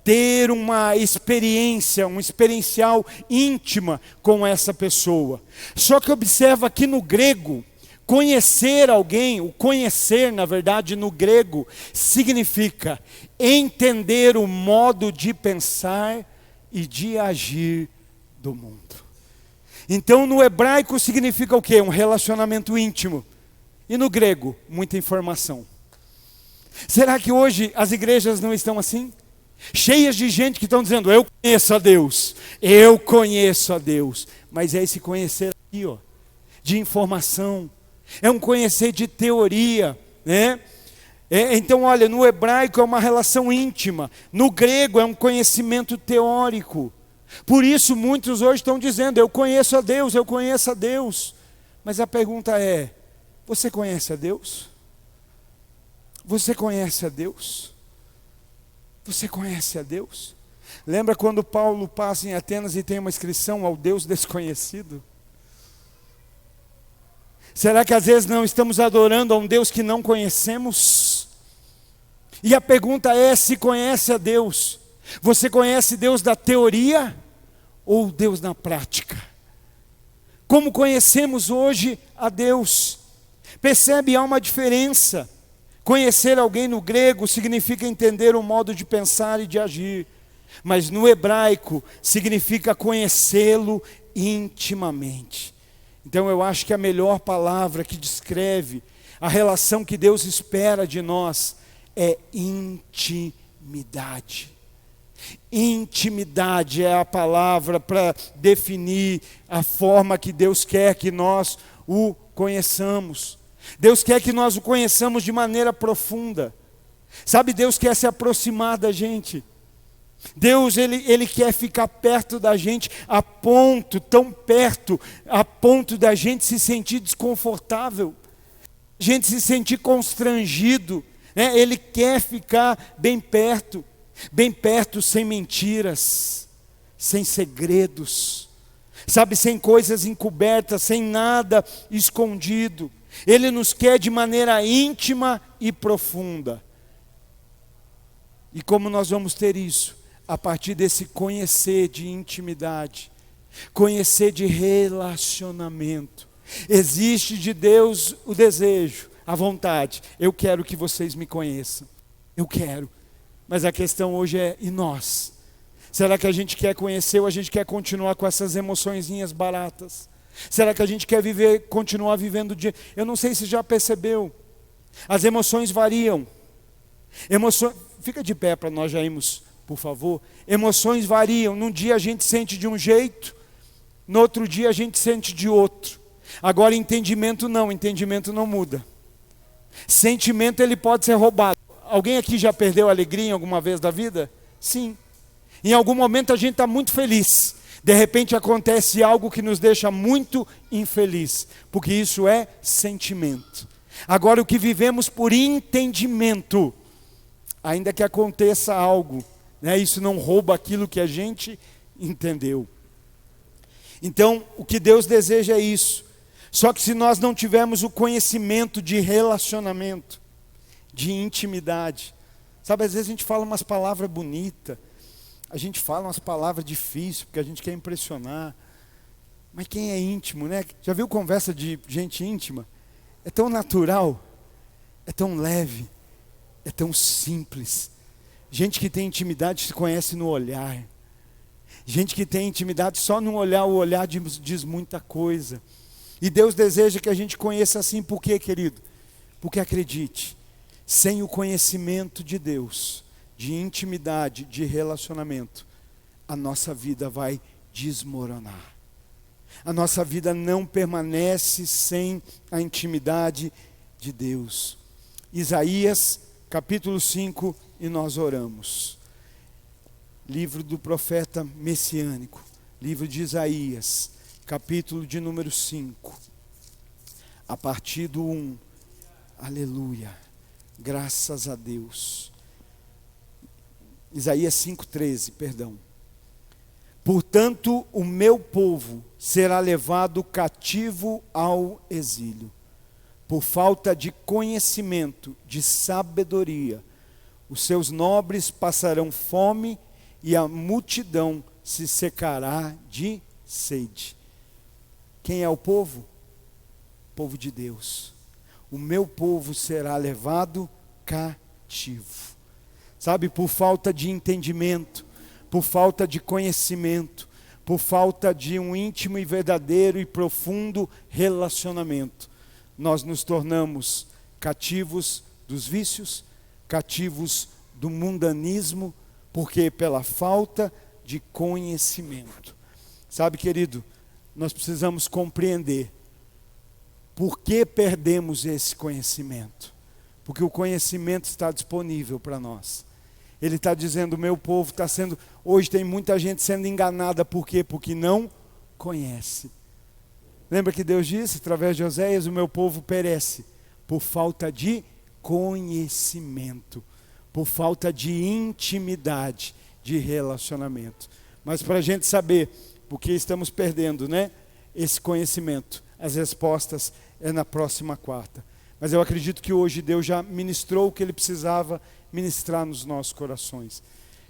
Ter uma experiência, um experiencial íntima com essa pessoa. Só que observa que no grego, conhecer alguém, o conhecer, na verdade, no grego, significa entender o modo de pensar e de agir do mundo. Então, no hebraico significa o quê? Um relacionamento íntimo. E no grego, muita informação. Será que hoje as igrejas não estão assim? cheias de gente que estão dizendo, eu conheço a Deus, eu conheço a Deus. Mas é esse conhecer aqui, ó, de informação, é um conhecer de teoria, né? Então, olha, no hebraico é uma relação íntima, no grego é um conhecimento teórico. Por isso muitos hoje estão dizendo, eu conheço a Deus, eu conheço a Deus. Mas a pergunta é, você conhece a Deus? Você conhece a Deus? Você conhece a Deus? Lembra quando Paulo passa em Atenas e tem uma inscrição ao Deus desconhecido? Será que às vezes não estamos adorando a um Deus que não conhecemos? E a pergunta é, se conhece a Deus, você conhece Deus da teoria ou Deus na prática? Como conhecemos hoje a Deus? Percebe, há uma diferença. Conhecer alguém no grego significa entender o modo de pensar e de agir, mas no hebraico significa conhecê-lo intimamente. Então eu acho que a melhor palavra que descreve a relação que Deus espera de nós é intimidade. Intimidade é a palavra para definir a forma que Deus quer que nós o conheçamos. Deus quer que nós o conheçamos de maneira profunda. Sabe, Deus quer se aproximar da gente. Deus, Ele quer ficar perto da gente a ponto, tão perto, a ponto da gente se sentir desconfortável, a gente se sentir constrangido, né? Ele quer ficar bem perto sem mentiras, sem segredos, sabe, sem coisas encobertas, sem nada escondido. Ele nos quer de maneira íntima e profunda. E como nós vamos ter isso? A partir desse conhecer de intimidade, conhecer de relacionamento. Existe de Deus o desejo, a vontade. Eu quero que vocês me conheçam. Eu quero. Mas a questão hoje é, e nós? Será que a gente quer conhecer ou a gente quer continuar com essas emoçõezinhas baratas? Será que a gente quer continuar vivendo o dia? Eu não sei se já percebeu. As emoções variam. Fica de pé para nós já irmos, por favor. Emoções variam. Num dia a gente sente de um jeito, no outro dia a gente sente de outro. Agora entendimento não muda. Sentimento ele pode ser roubado. Alguém aqui já perdeu a alegria em alguma vez da vida? Sim. Em algum momento a gente está muito feliz. De repente acontece algo que nos deixa muito infeliz, porque isso é sentimento. Agora o que vivemos por entendimento, ainda que aconteça algo, né, isso não rouba aquilo que a gente entendeu. Então o que Deus deseja é isso. Só que se nós não tivermos o conhecimento de relacionamento, de intimidade, sabe, às vezes a gente fala umas palavras bonitas, a gente fala umas palavras difíceis, porque a gente quer impressionar. Mas quem é íntimo, né? Já viu conversa de gente íntima? É tão natural, é tão leve, é tão simples. Gente que tem intimidade se conhece no olhar. Gente que tem intimidade só no olhar, o olhar diz muita coisa. E Deus deseja que a gente conheça assim, por quê, querido? Porque acredite, sem o conhecimento de Deus, de intimidade, de relacionamento, a nossa vida vai desmoronar. A nossa vida não permanece sem a intimidade de Deus. Isaías, capítulo 5, e nós oramos. Livro do profeta messiânico, livro de Isaías, capítulo de número 5, a partir do 1. Aleluia, graças a Deus. Isaías 5,13, perdão. Portanto, o meu povo será levado cativo ao exílio, por falta de conhecimento, de sabedoria. Os seus nobres passarão fome e a multidão se secará de sede. Quem é o povo? O povo de Deus. O meu povo será levado cativo. Sabe, por falta de entendimento, por falta de conhecimento, por falta de um íntimo e verdadeiro e profundo relacionamento, nós nos tornamos cativos dos vícios, cativos do mundanismo, Porque pela falta de conhecimento. Sabe, querido, nós precisamos compreender por que perdemos esse conhecimento. Porque o conhecimento está disponível para nós. Ele está dizendo, o meu povo está sendo... Hoje tem muita gente sendo enganada, por quê? Porque não conhece. Lembra que Deus disse, através de Oséias, o meu povo perece por falta de conhecimento, por falta de intimidade, de relacionamento. Mas para a gente saber por que estamos perdendo, né, esse conhecimento, as respostas é na próxima quarta. Mas eu acredito que hoje Deus já ministrou o que Ele precisava ministrar nos nossos corações.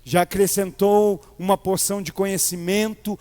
Já acrescentou uma porção de conhecimento,